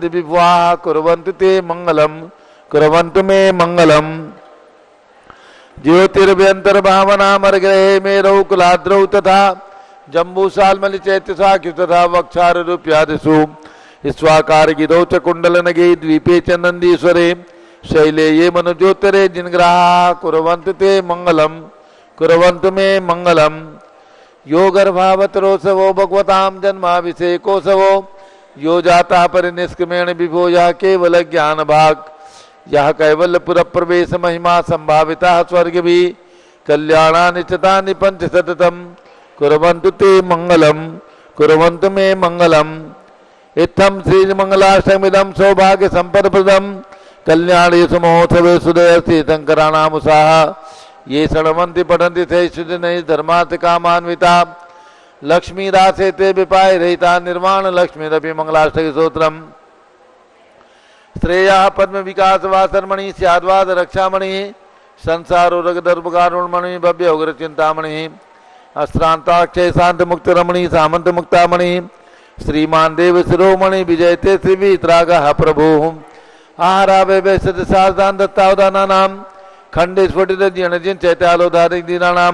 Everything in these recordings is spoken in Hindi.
विभुवाः कुर्वन्तु ते मंगलम कुर्वन्तु मे मंगलम। ज्योतिर्भ्यन्तर्भावनामर्ग्रहे मेरौ कुलाद्रौ तथा जम्बूसाल्मलि चैत्यसाख्यु तथा वक्षारूप्यादिषु स्वाकार गिरौ च कुण्डलनगे द्वीपे च नन्दीश्वरे शैले ये मनुज्योतिरे जिनग्राहाः कुर्वन्तु ते मंगलम कुर्वन्तु मे मंगलम। यो गर्भावतरोत्सवो भगवतां जन्माभिषेकोत्सवो यो जाता परिनिष्क्रमेण विभो यः केवल ज्ञान भाग यह कैवल्यपुर प्रवेश महिमा संभाविता स्वर्ग भी कल्याणानि चितानि पंच सततम कुर्वन्तु ते मंगलम कुर्वन्तु मे मंगलम। इत्थं श्री मंगलाष्टकमिदं सौभाग्य संपदप्रदं कल्याणेषु महोत्सवेषु दयस्ति शंकराणामुषाः ये शृण्वन्ति पठन्ति ते शुद्धनैः धर्मार्थ कामान्विता लक्ष्मी रासे ते विपाय रहिता निर्वाण लक्ष्मीरपि मंगलाष्टक स्तोत्रम। श्रेया पद्म विकास वासरमणि स्याद्वाद रक्षामणि संसारोरगदर्पकारुणमणि भव्य उग्र चिंतामणि अस्त्रांताक्षय शांत मुक्त रमणि सामंत मुक्तामणि श्रीमान देव शिरोमणि विजयते श्री वित्रागः प्रभु आहारावे वैसद सारदान दत्तावदानानां खंडे स्फुटित जिन चैत्यालोधारिक दीनानां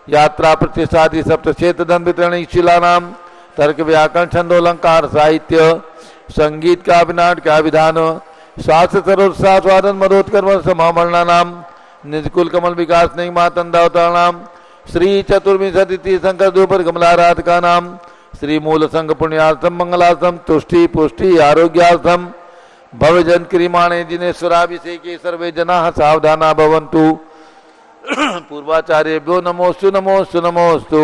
यात्रा प्रतिष्ठादि सप्तक्षेत्र धन वितरणी शिलानां तर्क व्याकरण छंदोलंकार साहित्य संगीत का विनाट का विधान शास्त्र सरोत्सास्वादन मदोत्कर्म समामरणानां निजकुल कमल विकास निगमातंदावतानां श्री चतुर्विंशति शंकर द्रुपद कमलाराधकानां श्री मूल संघ पुण्यार्थम मंगलार्थम तुष्टि पुष्टि आरोग्यार्थम भवजन क्रियमाणे जिनेश्वराभिषेके सर्वे जनाः सावधाना भवन्तु। पूर्वाचार्यभ्यो नमोस्तु नमोस्तु नमोस्तु।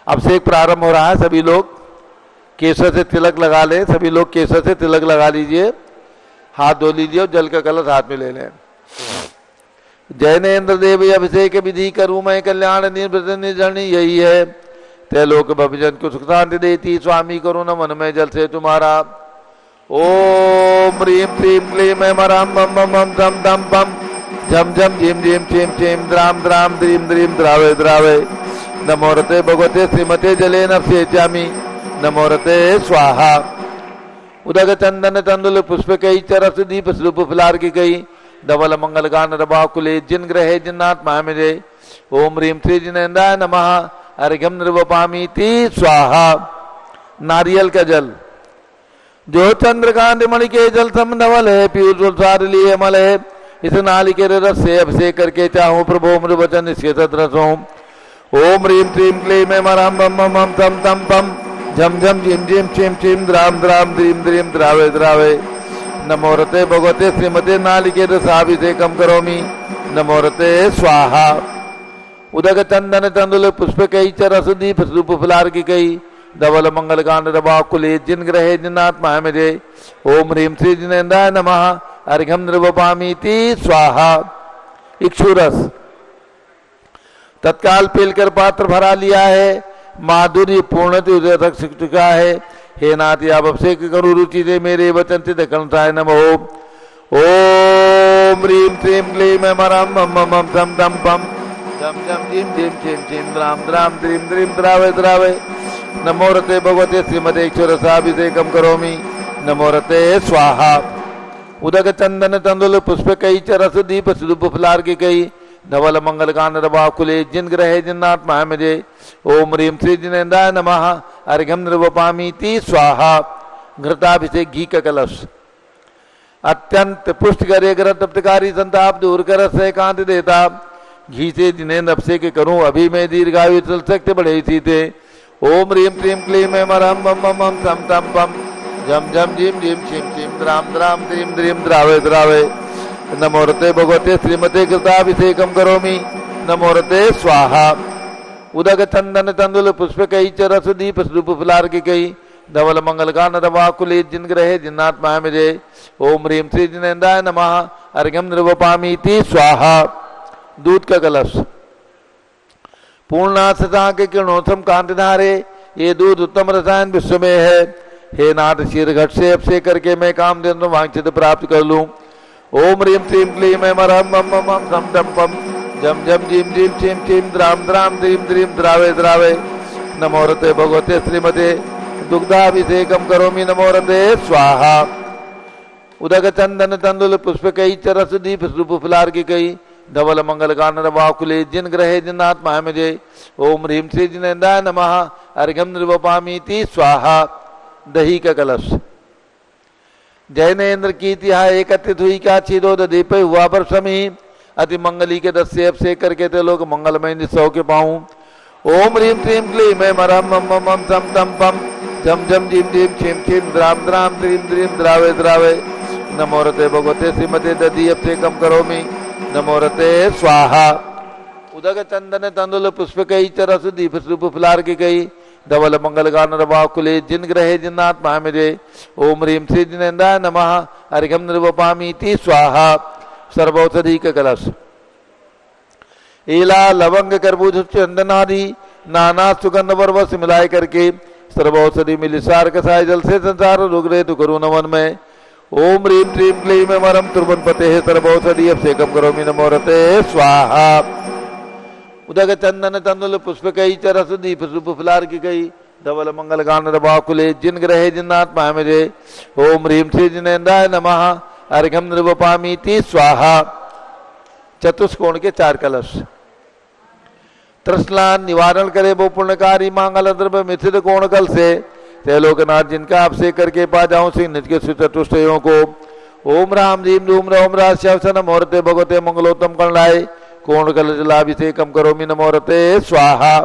अभिषेक प्रारंभ हो रहा है। सभी लोग केसर से तिलक लगा ले। सभी लोग केसर से तिलक लगा लीजिए, हाथ धो लीजिए और जल का कलश हाथ में ले लें। जैनेन्द्र देव अभिषेक विधि करूँ मैं कल्याण निर्वृत निर्जनी यही है त्रैलोक भवजन को सुख शांति देती स्वामी करुण मन में जल से तुम्हारा। ओम ह्रीं क्लीं क्लीं ऐं मरां बम बम बम धम धम बम झम झम झीम झीम छीम छीम द्राम द्राम द्रीम द्रीम द्रावे द्रावे। नमो रते भगवते श्रीमते जले नभसे चामी नमो रते स्वाहा। उदक चंदन तंदुल पुष्प कई चरस दीप स्वरूप फुलार की कई धवल मंगल गान रबाकुले जिन ग्रहे जिन्नाथ मामिरे। ओम ह्रीं श्री जिनेन्द्राय नमः अर्घ्यम निर्वपामीति स्वाहा। नारियल का जल जो चंद्रकांत मणि के जल सम धवल है पीयूष सार लिए मल है इस नालिके रस से अभिषेक करके चाहूं प्रभु मृ वचन इसके सदरसों। ओम ह्रीं क्लीं क्लीं ऐं मरां बम बम बम तम तम पम झम झम झीम झीम छीम छीम द्राम द्राम द्रीम द्रीम द्रावे द्रावे। नमो रते भगवते श्रीमते नालिके रसाभिषेकम करोमि नमो रते स्वाहा। उदक चंदन तंदुल पुष्प कई चरस दीप स्वरूप फुलार की कई धवल मंगल कांड रबाकुले जिन ग्रहे जिन्नाथ मामिरे। ओम ह्रीं श्री जिनेन्द्राय नमः अर्घ्यम निर्वपामीति स्वाहा। इक्षुरस तत्काल पीलकर पात्र भरा लिया है, माधुर्य पूर्ण रख चुका है। हे नाथ आप अभिषेक करो रुचि से मेरे वचन से दखलताय नमो। ओम ह्रीं श्रीं क्लीं ऐं मरां बम बम बम धम धम पम झम झम झीम झीम छीम छीम द्राम द्राम द्रीम द्रीम द्रावे द्रावे। नमो रते भगवते श्रीमते ईश्वरसाभिषेकम करोमि नमो रते स्वाहा। उदक चंदन तंदुल पुष्प कई चरस दीप स्वरूप फुलार की कई धवल मंगल कान रबाकुले जिन ग्रहे जिन्नाथ मामिरे। ओम ह्रीं श्री जिनेन्द्राय नमः अर्घ्यम निर्वपामीति स्वाहा। घृताभिषेक घी का कलश अत्यंत पुष्ट करे ग्रह तप्तकारी संताप दूर कर से कांति देता घी से जिनेन्द्र अभिषेक करूं अभी मैं दीर्घायु चल सकते बड़े इसी थे। ओम ह्रीं क्लीं क्लीं ऐं मरां बम बम बम तम तम पम झम झम झीम झीम छीम छीम द्राम द्राम द्रीम द्रीम द्रावे द्रावे। नमो रते भगवते श्रीमते कृताभिषेकम करोमि नमो रते स्वाहा। उदक चंदन तंदुल पुष्प कई चरस दीप स्वरूप फुलार की कई धवल मंगल कान रवाकुले जिन ग्रहे जिन्नाथ मामिरे। ओम ह्रीं श्री जिनेन्द्राय नमः अर्घ्यम निर्वपामीति स्वाहा। दूध का कलश पूर्णाशता के किरणोत्तम कांति धारे ये दूध उत्तम रसायन विश्व में है। हे नाथ शीर घट से अभिषेक करके मैं काम दिन वांछित प्राप्त कर लूं। ओम ह्रीं श्रीं क्लीं ऐं मरां बम बम बम धम धम पम झम झम झीम झीम छीम छीम द्राम द्राम द्रीम द्रीम द्रावे द्रावे। नमो रते भगवते श्रीमते दुग्धाभिषेकम करोमि नमो रते स्वाहा। उदक चंदन तंदुल पुष्प कई चरस दीप रूप फुलार की कई धवल मंगल कानन वाकुले जिन ग्रहे जिन आत्मा मुझे ओम ह्रीम श्री जिनेन्द्राय नमः अर्घ्यम निर्वपामीति स्वाहा। दही का कलश जैनेन्द्र की तिहा एकत्रित हुई क्या छिदोद दीप हुआ पर समी अति मंगली के 10 से अभिषेक करके ते लोग मंगलमय निस्सव के पाऊं। ओम ह्रीम क्लीम क्लीम मरम मम मम तम तम पम झम झम झीम झीम छीम छीम द्राम द्राम द्रीम द्रीम द्रावे द्रावे नमो रते भगवते श्रीमते दधी अभिषेकम करोमि नमो रते स्वाहा। उदक चंदन तंदुल पुष्प कई चरस दीप रूप फुलार की गई धवल मंगल गान वाकुले जिन ग्रहे जिन आत्मा मुझे ओम ह्रीम श्री जिनेन्द्राय नमः अर्घ्यम निर्वपामीति स्वाहा। सर्वौषधि का कलश एला लवंग कर्बूज चंदन आदि नाना सुगंध वर्वस मिलाए करके सर्वौषधि मिलिसार कसाय जल से संसार रुग्रे तो करो नमन में। ओम ह्रीम क्लीम क्लीम मरम तुर्बन पते सर्वौषधि अभिषेकम करोमि नमो रते स्वाहा। उदक चंदन तंदुल पुष्प कई चरस दीप रूप फुलार की गई धवल मंगल गान वाकुले जिन ग्रहे जिन आत्मा मुझे ओम ह्रीम श्री जिनेन्द्राय नमः अर्घ्यम निर्वपामीति स्वाहा। चतुष्कोण के 4 कलश तृष्णान निवारण करे वो पुण्यकारी मांगल द्रव्य मिथित कोण कल से त्रैलोकनाथ जिनका अभिषेक करके पा जाऊं सिंह निज के चतुष्टयों को। ओम राम रीम रूम रोम राश्यवसन मुहूर्ते भगवते मंगलोत्तम कलनाय कोण कल जलाभिषेकम करोमि नमो रते स्वाहा।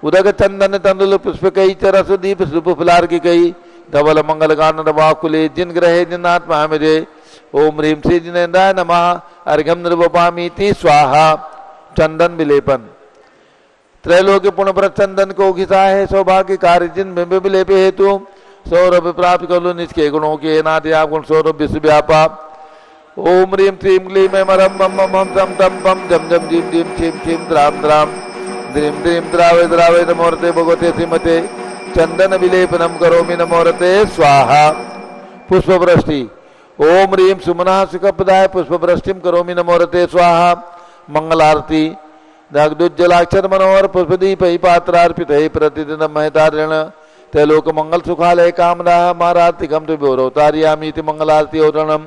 उदक चंदन तंदुल पुष्प कई चरस दीप रूप फुलार की कई धवल मंगल गान वाकुले जिन ग्रहे जिन आत्मा मुझे ओम ह्रीम श्री जिनेन्द्राय नमः अर्घ्यम निर्वपामीति स्वाहा। चंदन विलेपन त्रैलोक्य पुण्य चंदन को घिसा है सौभाग्य कार्य जिन बिंब विलेप हेतु सौरभ प्राप्त कर लो निज के गुणों के नाते आप गुण सौरभ विश्व व्यापा। ओम ह्रीम क्लीम क्लीम मरम मम मम तम तम पम झम झम झीम झीम छीम छीम द्राम द्राम द्रीम द्रीम द्रावे द्रावे नमो रते भगवते श्रीमते चंदन विलेपनम करोमि नमो रते स्वाहा। पुष्प वृष्टि ओम ह्रीम सुमना सुखपदाय पुष्प वृष्टिम करोमि नमो रते स्वाहा। मंगल आरती दग्धुज्जलाक्षर मनोहर पुष्पदीप ही पात्रार्पित है प्रतिदिन महतारण तैलोक मंगल सुखालय कामना मारातिकम तुभ्योरवतारयामीति मंगल आरती ओरणम।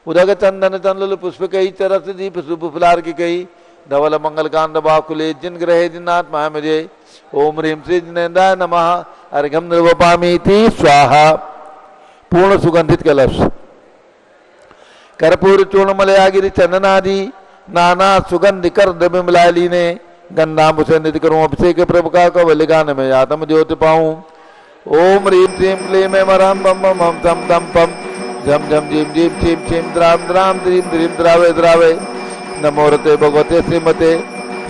उदक चंदन तंदुल पुष्प कई चरस दीप रूप फुलार की कई धवल मंगल कांड वाकुले जिन ग्रहे जिन आत्मा मुझे ओम ह्रीम श्री जिनेन्द्राय नमः अर्घ्यम निर्वपामीति स्वाहा। पूर्ण सुगंधित कलश कर्पूर चूर्ण मलयागिरी चंदनादि नाना सुगंध कर द्रव्य मिलाए लीने गंधाम उसे निधि करूं अभिषेक प्रभु का कवल गान में आत्म ज्योति पाऊं। ओम ह्रीम क्लीम क्लीम मरम मम मम तम तम पम झम झम झीम झीम छीम छीम द्राम द्राम द्रीम द्रीम द्रावे द्रावे नमो रते भगवते श्रीमते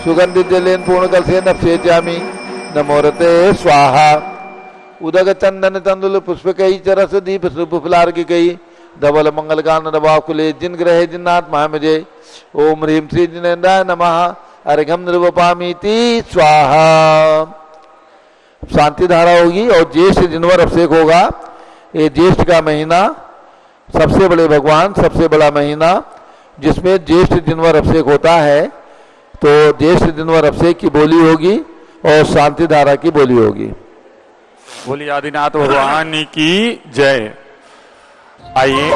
सुगंधित जलेन पूर्ण कल से नफसे जामी नमो रते स्वाहा। उदक चंदन तंदुल पुष्प कई चरस दीप रूप फुलार की कई धवल मंगल गान वाकुले जिन ग्रहे जिन आत्मा मुझे ओम ह्रीम श्री जिनेन्द्राय नमः अर्घ्यम निर्वपामीति स्वाहा। शांति धारा होगी और ज्येष्ठ जिनवर अभिषेक होगा। ये ज्येष्ठ का महीना सबसे बड़े भगवान सबसे बड़ा महीना जिसमें ज्येष्ठ जिनवर अभिषेक होता है तो ज्येष्ठ जिनवर अभिषेक की बोली होगी और शांति धारा की बोली होगी। बोली आदिनाथ भगवान की जय। आइए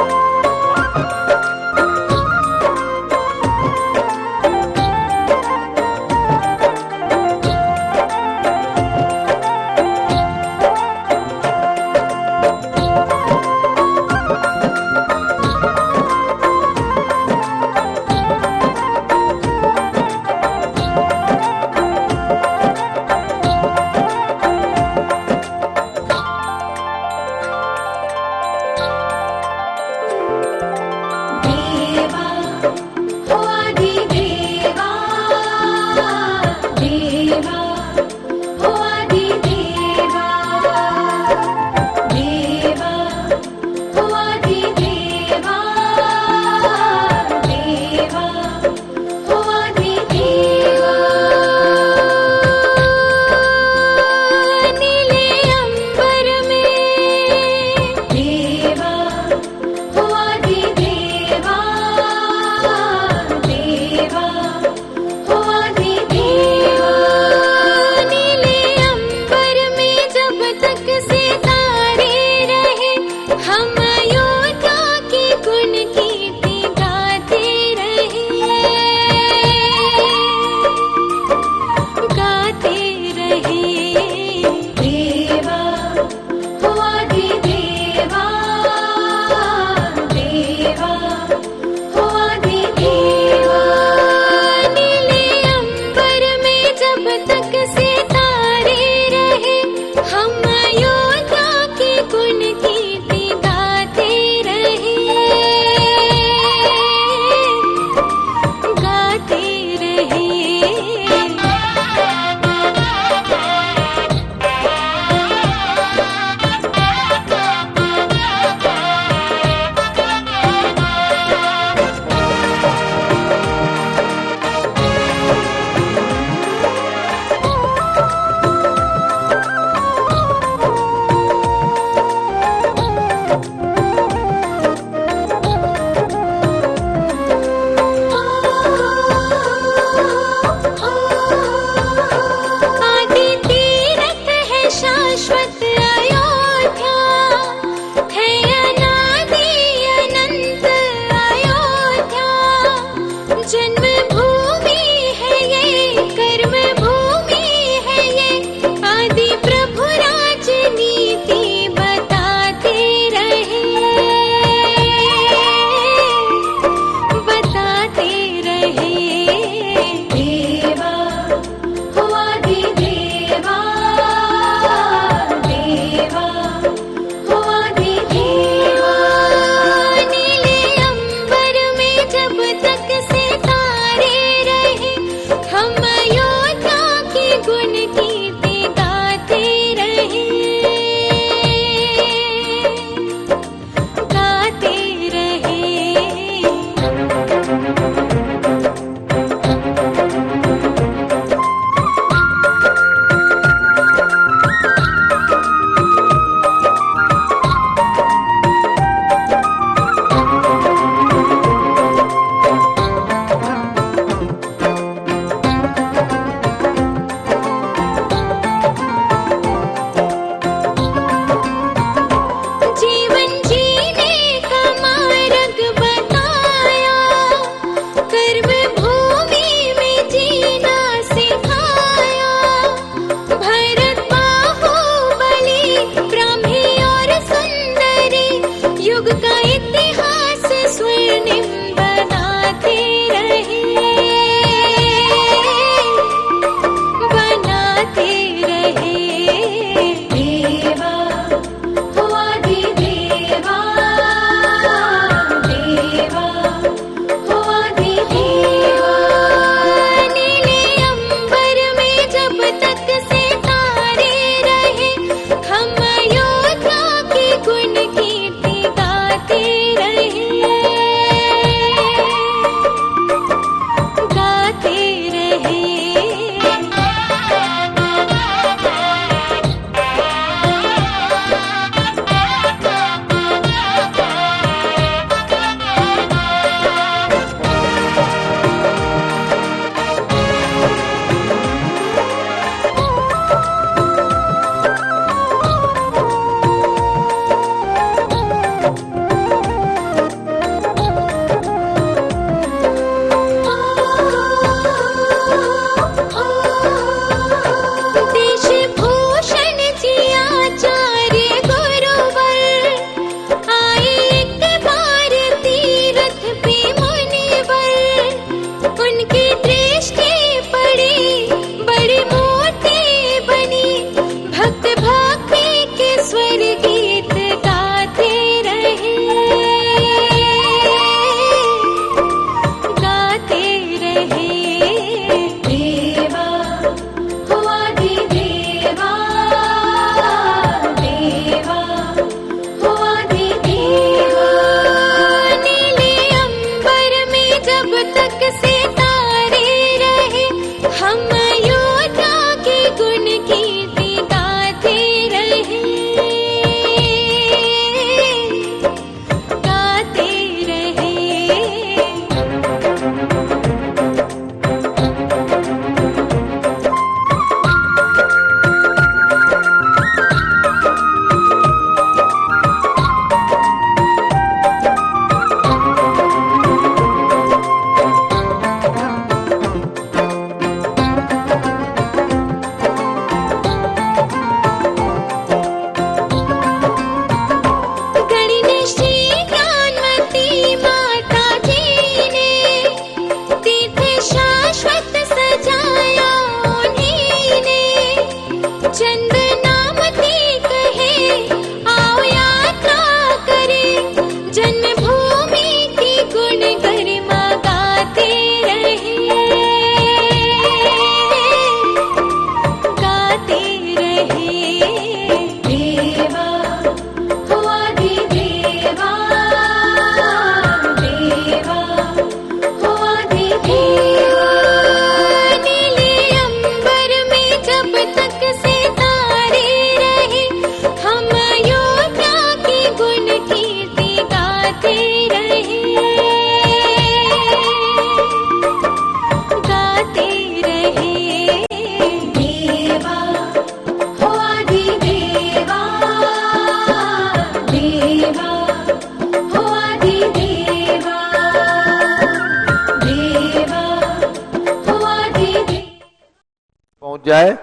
रुक जाए।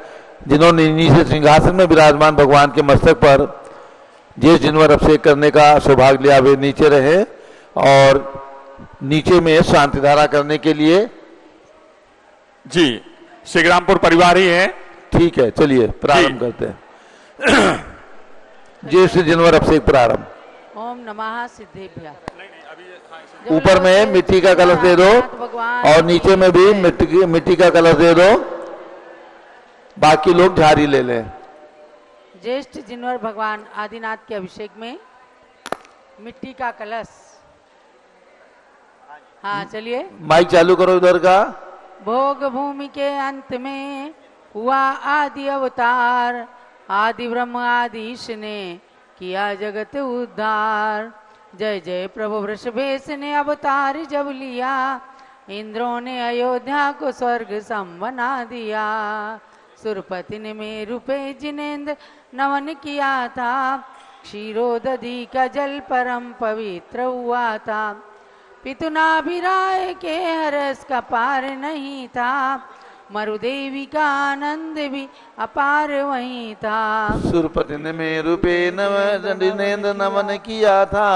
जिन्होंने नीचे सिंहासन में विराजमान भगवान के मस्तक पर जिस जिनवर अभिषेक करने का सौभाग्य लिया वे नीचे रहे, और नीचे में शांति धारा करने के लिए जी श्रीग्रामपुर परिवार ही है। ठीक है, चलिए प्रारंभ करते हैं। ज्येष्ठ जिनवर अभिषेक प्रारंभ। ओम नमः सिद्धेभ्यः। ऊपर में मिट्टी का कलश दे दो और नीचे में भी मिट्टी का कलश दे दो, बाकी लोग झाड़ी ले लें। ज्येष्ठ जिनवर भगवान आदिनाथ के अभिषेक में मिट्टी का कलश। हाँ चलिए, माइक चालू करो इधर का। भोग भूमि के अंत में हुआ आदि अवतार, आदि ब्रह्म आदिश ने किया जगत उद्धार। जय जय प्रभु वृषभेश ने अवतार जब लिया, इंद्रों ने अयोध्या को स्वर्ग सम बना दिया। सुरपति ने मेरु पे जिनेंद्र नमन किया था, क्षीरोदधि का जल परम पवित्र हुआ था। पितुनाभिराय के हरस का पार नहीं था, मरुदेवी का आनंद भी अपार वहीं था। सुरपति ने मेरु पे जिनेंद्र नमन किया था,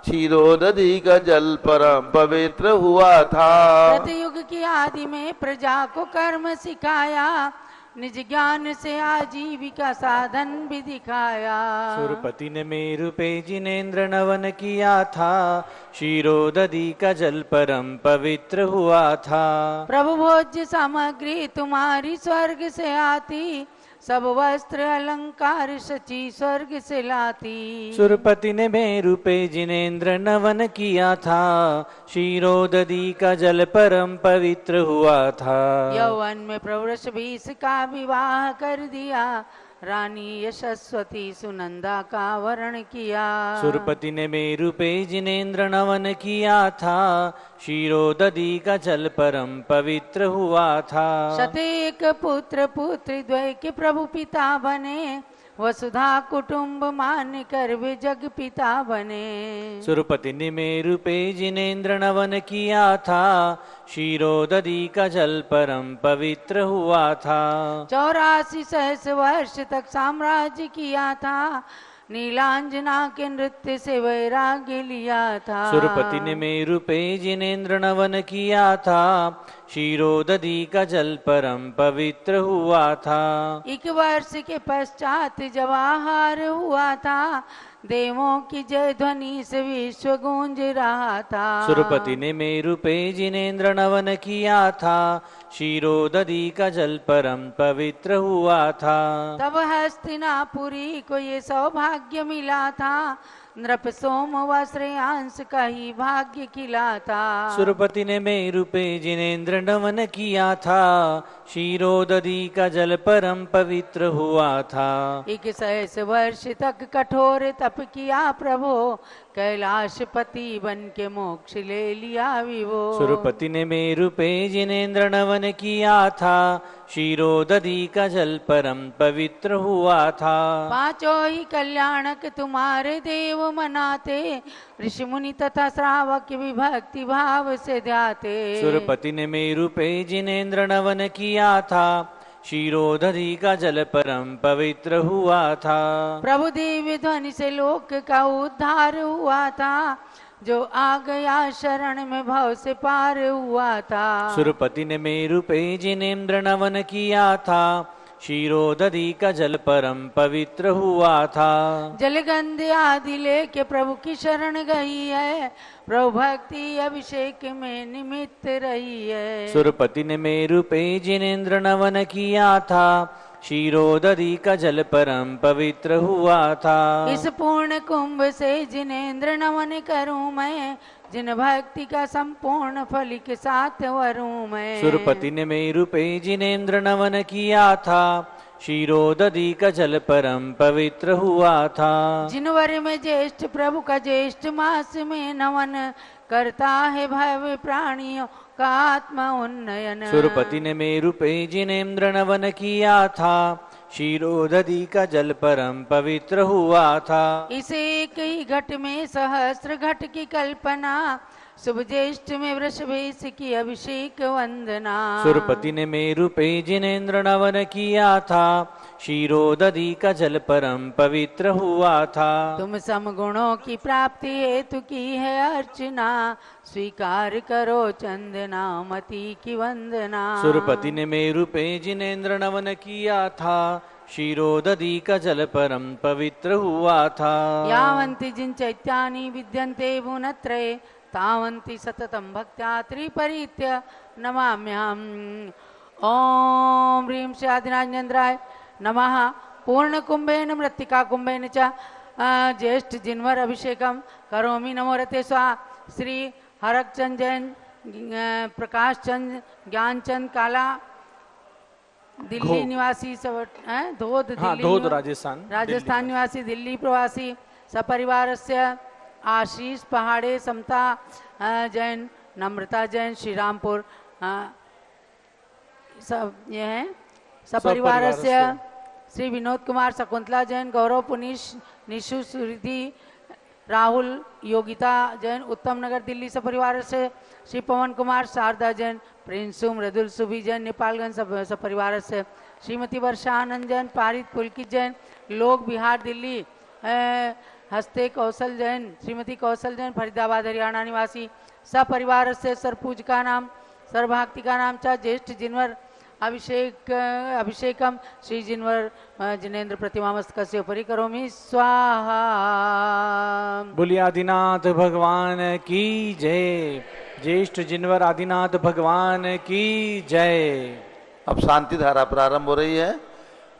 क्षीरोदधि का जल परम पवित्र हुआ था। प्रतयुग की आदि में प्रजा को कर्म सिखाया, निज ज्ञान से आजीविका साधन भी दिखाया। सुरपति ने मेरु पे जिनेंद्र नवन किया था, क्षीरोदधि का जल परम पवित्र हुआ था। प्रभु भोज्य सामग्री तुम्हारी स्वर्ग से आती, सब वस्त्र अलंकार सची स्वर्ग से लाती। सुरपति ने मेरु पे जिनेंद्र नवन किया था, क्षीरोदधि का जल परम पवित्र हुआ था। यौवन में प्रवृष भी इसका विवाह कर दिया, रानी यशस्वती सुनंदा का वर्ण किया। सुरपति ने मेरु पे जिनेंद्र नवन किया था, क्षीरोदधि का जल परम पवित्र हुआ था। शतेक पुत्र पुत्री द्वय के प्रभु पिता बने, वसुधा कुटुंब मान कर वे जग पिता बने। सुरपति ने मेरु पे जिनेंद्र नवन किया था, क्षीरोदधि का जल परम पवित्र हुआ था। 84 सहस्र वर्ष तक साम्राज्य किया था, नीलांजना के नृत्य से वैराग्य लिया था। सुरपति ने मेरु पे जिनेंद्र नवन किया था, क्षीरोदधि का जल परम पवित्र हुआ था। 1 वर्ष के पश्चात जब आहार हुआ था, देवों की जय ध्वनि से विश्व गूंज रहा था। सुरपति ने मेरु पे जिनेंद्र नवन किया था, क्षीरोदधि का जल परम पवित्र हुआ था। तब हस्तिनापुरी को ये सौभाग्य मिला था, नृप सोम व श्रेयांश का ही भाग्य खिला था। सुरपति ने मेरु पे जिनेंद्र नवन किया था, क्षीरोदधि का जल परम पवित्र हुआ था। 100 वर्ष तक कठोर तप किया प्रभु, कैलाशपति बन के मोक्ष ले लिया विभो। सुरपति ने मेरु पे जिनेंद्र नवन किया था, क्षीरोदधि का जल परम पवित्र हुआ था। 5 ही कल्याणक तुम्हारे देव मनाते, ऋषि मुनि तथा श्रावक भी भक्ति भाव से ध्याते। सुरपति ने मेरु पे जिनेंद्र नवन किया था, क्षीरोदधि का जल परम पवित्र हुआ था। प्रभु दिव्य ध्वनि से लोक का उद्धार हुआ था, जो आ गया शरण में भव से पार हुआ था। सुरपति ने मेरु पे जिनेंद्र नवन किया था, क्षीरोदधि का जल परम पवित्र हुआ था। जलगंध आदि लेके प्रभु की शरण गई है, प्रभु भक्ति अभिषेक में निमित्त रही है। सुरपति ने मेरु पे जिनेंद्र नवन किया था, क्षीरोदधि का जल परम पवित्र हुआ था। इस पूर्ण कुंभ से जिनेंद्र नमन करूं मैं, जिन भक्ति का संपूर्ण फल के साथ वरूं मैं। सुरपति ने मेरु पे जिनेंद्र नवन किया था, क्षीरोदधि का जल परम पवित्र हुआ था। जिन वर में ज्येष्ठ प्रभु का ज्येष्ठ मास में नमन, करता है भव प्राणियों का आत्मा उन्नयन। सुरपति ने मेरु पे जिनेंद्र नवन किया था, क्षीरोदधि का जल परम पवित्र हुआ था। इस एक ही घट में सहस्त्र घट की कल्पना, शुभ ज्येष्ठ में वृषभेश की अभिषेक वंदना। सुरपति ने मेरु पे जिनेन्द्र नवन किया था, क्षीरोदधि का जल परम पवित्र हुआ था। तुम समगुणों की प्राप्ति हेतु की है अर्चना, स्वीकार करो चंदना मति की वंदना। सुरपति ने मेरु पे जिनेन्द्र नवन किया था, क्षीरोदधि का जल परम पवित्र हुआ था। यावन्ति जिन चैत्यानि विद्यन्ते भुवनत्रये, तावन्ति सततं भक्त्या त्रिपरित्य नमाम्यहम्। ओम ह्रीं श्री आदिनारायणाय नमः। पूर्ण कुंभेन मृत्तिका कुंभेन च ज्येष्ठ जिन्वर अभिषेकम करोमि नमो रते स्वाहा। श्री हरकचंद जैन, प्रकाश चंद, ज्ञानचंद काला, दिल्ली निवासी धोद, धोद राजस्थान निवासी, दिल्ली प्रवासी, सपरिवारस्य आशीष पहाड़े, समता जैन, नम्रता जैन, श्रीरामपुर सब ये हैं। सपरिवारस्य श्री विनोद कुमार, शकुंतला जैन, गौरव पुनीश, निशु सुरिधि, राहुल योगिता जैन, उत्तम नगर दिल्ली सपरिवार से श्री पवन कुमार, शारदा जैन, प्रिंसु मृदुल सुभी जैन, नेपालगंज सपरिवार से श्रीमती वर्षा आनंद जैन, पारित पुलकित जैन, लोक बिहार दिल्ली, हस्ते कौशल जैन, श्रीमती कौशल जैन, फरीदाबाद हरियाणा निवासी, सपरिवार से सरपूज का नाम, सर्वभक्ति का नाम चा ज्येष्ठ जिनवर अभिषेकम श्री जिनवर जिनेन्द्र प्रतिमा मस्तकस्य उपरि करोमि स्वाहा। बोलिए आदिनाथ भगवान की जय। ज्येष्ठ जिनवर आदिनाथ भगवान की जय। अब शांति धारा प्रारंभ हो रही है।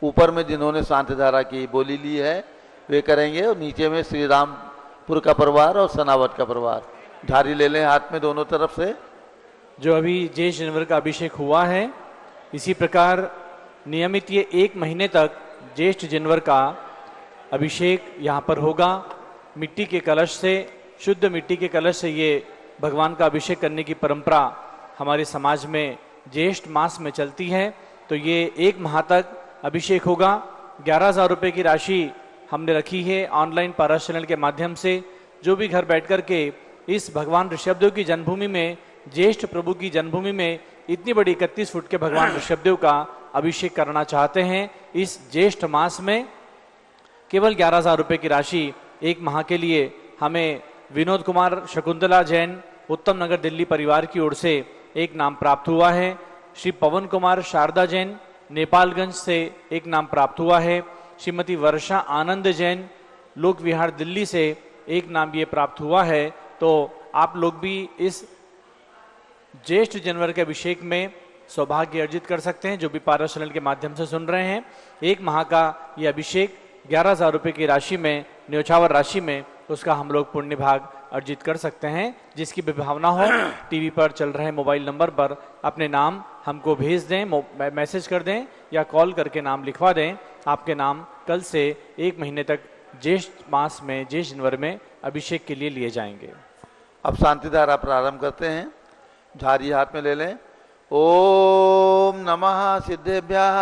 ऊपर में जिन्होंने शांति धारा की बोली ली है वे करेंगे, और नीचे में श्री रामपुर का परिवार और सनावट का परिवार। झारी ले लें हाथ में दोनों तरफ से। जो अभी ज्येष्ठ जिनवर का अभिषेक हुआ है, इसी प्रकार नियमित ये 1 महीने तक ज्येष्ठ जिनवर का अभिषेक यहाँ पर होगा। मिट्टी के कलश से, शुद्ध मिट्टी के कलश से ये भगवान का अभिषेक करने की परंपरा हमारे समाज में ज्येष्ठ मास में चलती है। तो ये 1 माह तक अभिषेक होगा। 11,000 रुपये की राशि हमने रखी है ऑनलाइन पारस चैनल के माध्यम से। जो भी घर बैठ कर के इस भगवान ऋषभदेव की जन्मभूमि में, ज्येष्ठ प्रभु की जन्मभूमि में इतनी बड़ी 31 फुट के भगवान ऋषभदेव का अभिषेक करना चाहते हैं, इस ज्येष्ठ मास में केवल 11,000 रुपये की राशि 1 माह के लिए हमें विनोद कुमार, शकुंतला जैन, उत्तम नगर दिल्ली परिवार की ओर से एक नाम प्राप्त हुआ है। श्री पवन कुमार, शारदा जैन, नेपालगंज से एक नाम प्राप्त हुआ है। श्रीमती वर्षा आनंद जैन, लोक विहार दिल्ली से एक नाम ये प्राप्त हुआ है। तो आप लोग भी इस ज्येष्ठ जनवर के अभिषेक में सौभाग्य अर्जित कर सकते हैं। जो भी पारस चैनल के माध्यम से सुन रहे हैं, 1 माह का ये अभिषेक 11,000 रुपये की राशि में, न्योछावर राशि में, उसका हम लोग पुण्य भाग अर्जित कर सकते हैं। जिसकी भी भावना हो, टीवी पर चल रहे मोबाइल नंबर पर अपने नाम हमको भेज दें, मैसेज कर दें या कॉल करके नाम लिखवा दें। आपके नाम कल से 1 महीने तक ज्येष्ठ मास में, ज्येष्ठ जनवर में अभिषेक के लिए लिए जाएंगे। अब शांति धारा प्रारंभ करते हैं। झारी हाथ में ले लें। ओम नमः सिद्धेभ्यः,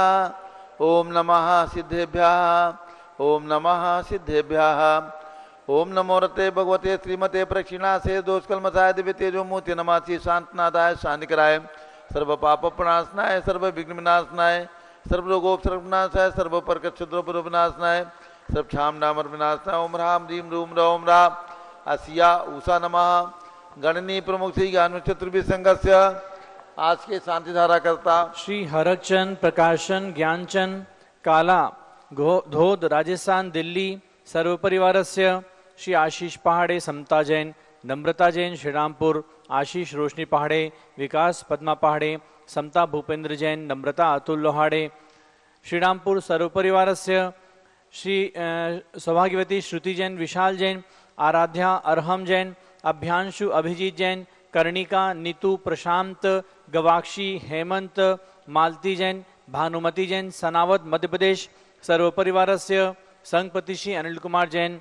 ओम नमः सिद्धेभ्यः, ओम नमः सिद्धेभ्यः। ओम नमो रते भगवते श्रीमते प्रक्षिणासे दोषकल्मषाय दिव्य तेजो मूर्ति नमासि शांतनादाय शांतिकराय सर्व पाप प्रणाशनाय सर्व विघ्न विनाशनाय सर्व रोगोपसर्गनाशाय सर्व परकक्षुद्र विनाशनाय सर्व क्षाम डामर विनाशनाय। ओम राम रीम रूम रोम रा असिया उषा नमः। गणनी प्रमुख श्री ज्ञान चतुर्भि संघस्य आज के शांति धारा करता श्री हरकचंद, प्रकाशन, ज्ञानचंद काला, धोद राजस्थान दिल्ली सर्व परिवारस्य श्री आशीष पहाड़े, समता जैन, नम्रता जैन, श्रीरामपुर, आशीष रोशनी पहाड़े, विकास पद्मा पहाड़े, समता भूपेंद्र जैन, नम्रता अतुल लोहाड़े, श्रीरामपुर सर्व परिवारस्य श्री सौभाग्यवती श्रुति जैन, विशाल जैन, आराध्या अरहम जैन, अभ्यांशु अभिजीत जैन, कर्णिका, नीतू, प्रशांत, गवाक्षी, हेमंत, मालती जैन, भानुमति जैन, सनावद मध्य प्रदेश सर्व परिवारस्य संघपति श्री अनिल कुमार जैन,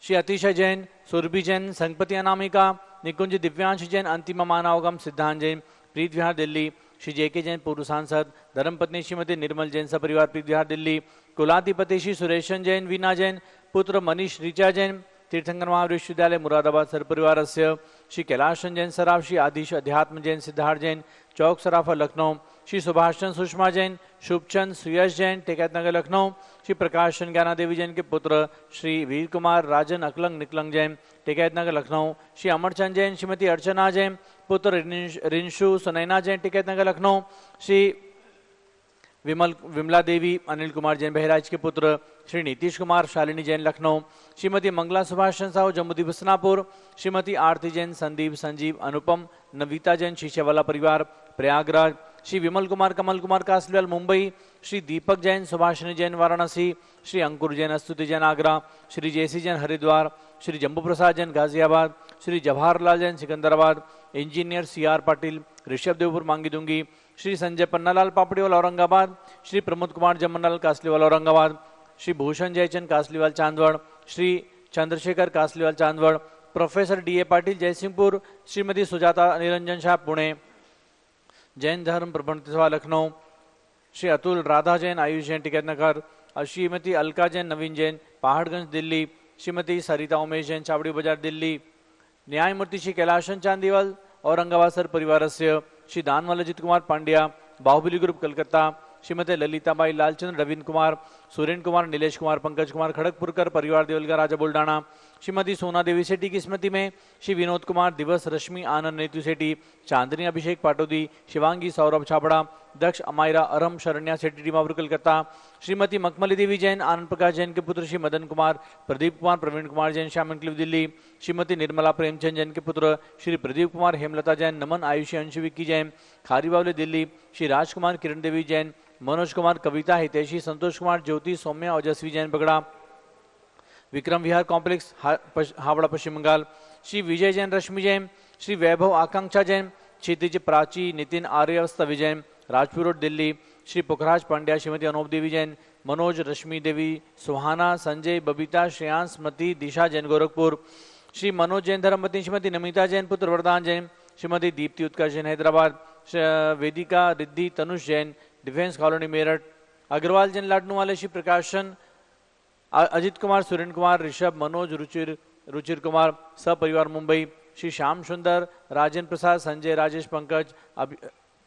श्री अतिशय जैन, सुरभि जैन, संघपति अनामिका, निकुंज दिव्यांश जैन, अंतिम मानवगम सिद्धांत जैन, प्रीत विहार दिल्ली, श्री जेके जैन पूर्व सांसद, धर्मपत्नी श्रीमती निर्मल जैन सपरिवार प्रीत विहार दिल्ली, कुलाधिपति श्री सुरेशन जैन, वीना जैन, पुत्र मनीष ऋचा जैन, तीर्थंकर महाविश्वविद्यालय मुरादाबाद सरपरिवारस्य श्री कैलाशन जैन सराफ, श्री आदिश अध्यात्म जैन सिद्धार्थ जैन चौक सराफा लखनऊ, श्री सुभाषचंद सुषमा जैन, शुभचंद सुयश जैन टिकैत नगर लखनऊ, श्री प्रकाशन ज्ञाना देवी जैन के पुत्र श्री वीर कुमार राजन अकलंग निकलंग जैन टिकैत नगर लखनऊ, श्री अमरचंद जैन, श्रीमती अर्चना जैन पुत्र रिंशु सुनैना जैन टिकैत नगर लखनऊ, श्री विमला देवी अनिल कुमार जैन बहराइच के पुत्र श्री नीतीश कुमार शालिनी जैन लखनऊ, श्रीमती मंगला सुभाष साहू जम्मूदीप हसनापुर, श्रीमती आरती जैन संदीप संजीव अनुपम नवीता जैन शीशेवाला परिवार प्रयागराज, श्री विमल कुमार कमल कुमार कासलीवाल मुंबई, श्री दीपक जैन सुभाषिनी जैन वाराणसी, श्री अंकुर जैन स्तुति जैन आगरा, श्री जयसी जैन हरिद्वार, श्री जम्बू प्रसाद जैन गाजियाबाद, श्री जवाहरलाल जैन सिकंदराबाद, इंजीनियर CR पाटिल ऋषभ देवपुर मांगी दूंगी, श्री संजय पन्नालाल पापड़ीवाल औरंगाबाद, श्री प्रमोद कुमार जमनलाल कासलीवाल औरंगाबाद, श्री भूषण जयचंद कासलीवाल चांदवड़, श्री चंद्रशेखर कासलीवाल चांदवड़, प्रोफेसर DA पाटिल जयसिंहपुर, श्रीमती सुजाता निरंजन शाह पुणे, जैन धर्म प्रबंध सभा लखनऊ, श्री अतुल राधा जैन आयुष जैन टिकैत नगर, श्रीमती अलका जैन नवीन जैन पहाड़गंज दिल्ली, श्रीमती सरिता उमेश जैन चावड़ी बाजार दिल्ली, न्यायमूर्ति श्री कैलाशन चांदीवाल औरंगाबाद सर परिवारस्य, श्री दानवाल अजित कुमार पांड्या बाहुबली ग्रुप कलकत्ता, श्रीमती ललिताबाई लालचंद्र रविंद्र कुमार सुरेंद्र कुमार नीलेश कुमार पंकज कुमार खड़गपुरकर परिवार देवलगा राजा बुल्डाना, श्रीमती सोना देवी सेठी की स्मृति में श्री विनोद कुमार दिवस रश्मि आनंद नेतु सेठी चांदनी अभिषेक पाटोदी शिवांगी सौरभ छाबड़ा दक्ष अमायरा अरम शरण्या सेठी डीमापुर कलकत्ता, श्रीमती मखमली देवी जैन आनंद प्रकाश जैन के पुत्र श्री मदन कुमार प्रदीप कुमार प्रवीण कुमार जैन श्यामन दिल्ली, श्रीमती निर्मला प्रेमचंद जैन के पुत्र श्री प्रदीप कुमार हेमलता जैन नमन आयुषी अंशु विक्की जैन खारीबावली दिल्ली, श्री राजकुमार किरण देवी जैन मनोज कुमार कविता हितैषी संतोष कुमार ज्योति सौम्या ओजस्वी जैन बगड़ा विक्रम विहार कॉम्प्लेक्स हावड़ा पश्चिम बंगाल, श्री विजय जैन रश्मि जैन, श्री वैभव आकांक्षा जैन क्षितिज प्राची नितिन आर्यवस्था विजैन राजपुर रोड दिल्ली, श्री पुखराज पांड्या श्रीमती अनूप देवी जैन मनोज रश्मि देवी सुहाना संजय बबीता श्रेयांश मती दिशा जैन गोरखपुर, श्री मनोज जैन धर्मपत्नी श्रीमती नमिता जैन पुत्र वरदान जैन, श्रीमती दीप्ति उत्कर्ष जैन हैदराबाद, वेदिका रिद्धि तनुष जैन डिफेंस कॉलोनी मेरठ, अग्रवाल जैन लाडनू वाले श्री प्रकाशन अजित कुमार सुरेंद्र कुमार ऋषभ मनोज रुचिर कुमार सपरिवार मुंबई, श्री श्याम सुंदर राजेंद्र प्रसाद संजय राजेश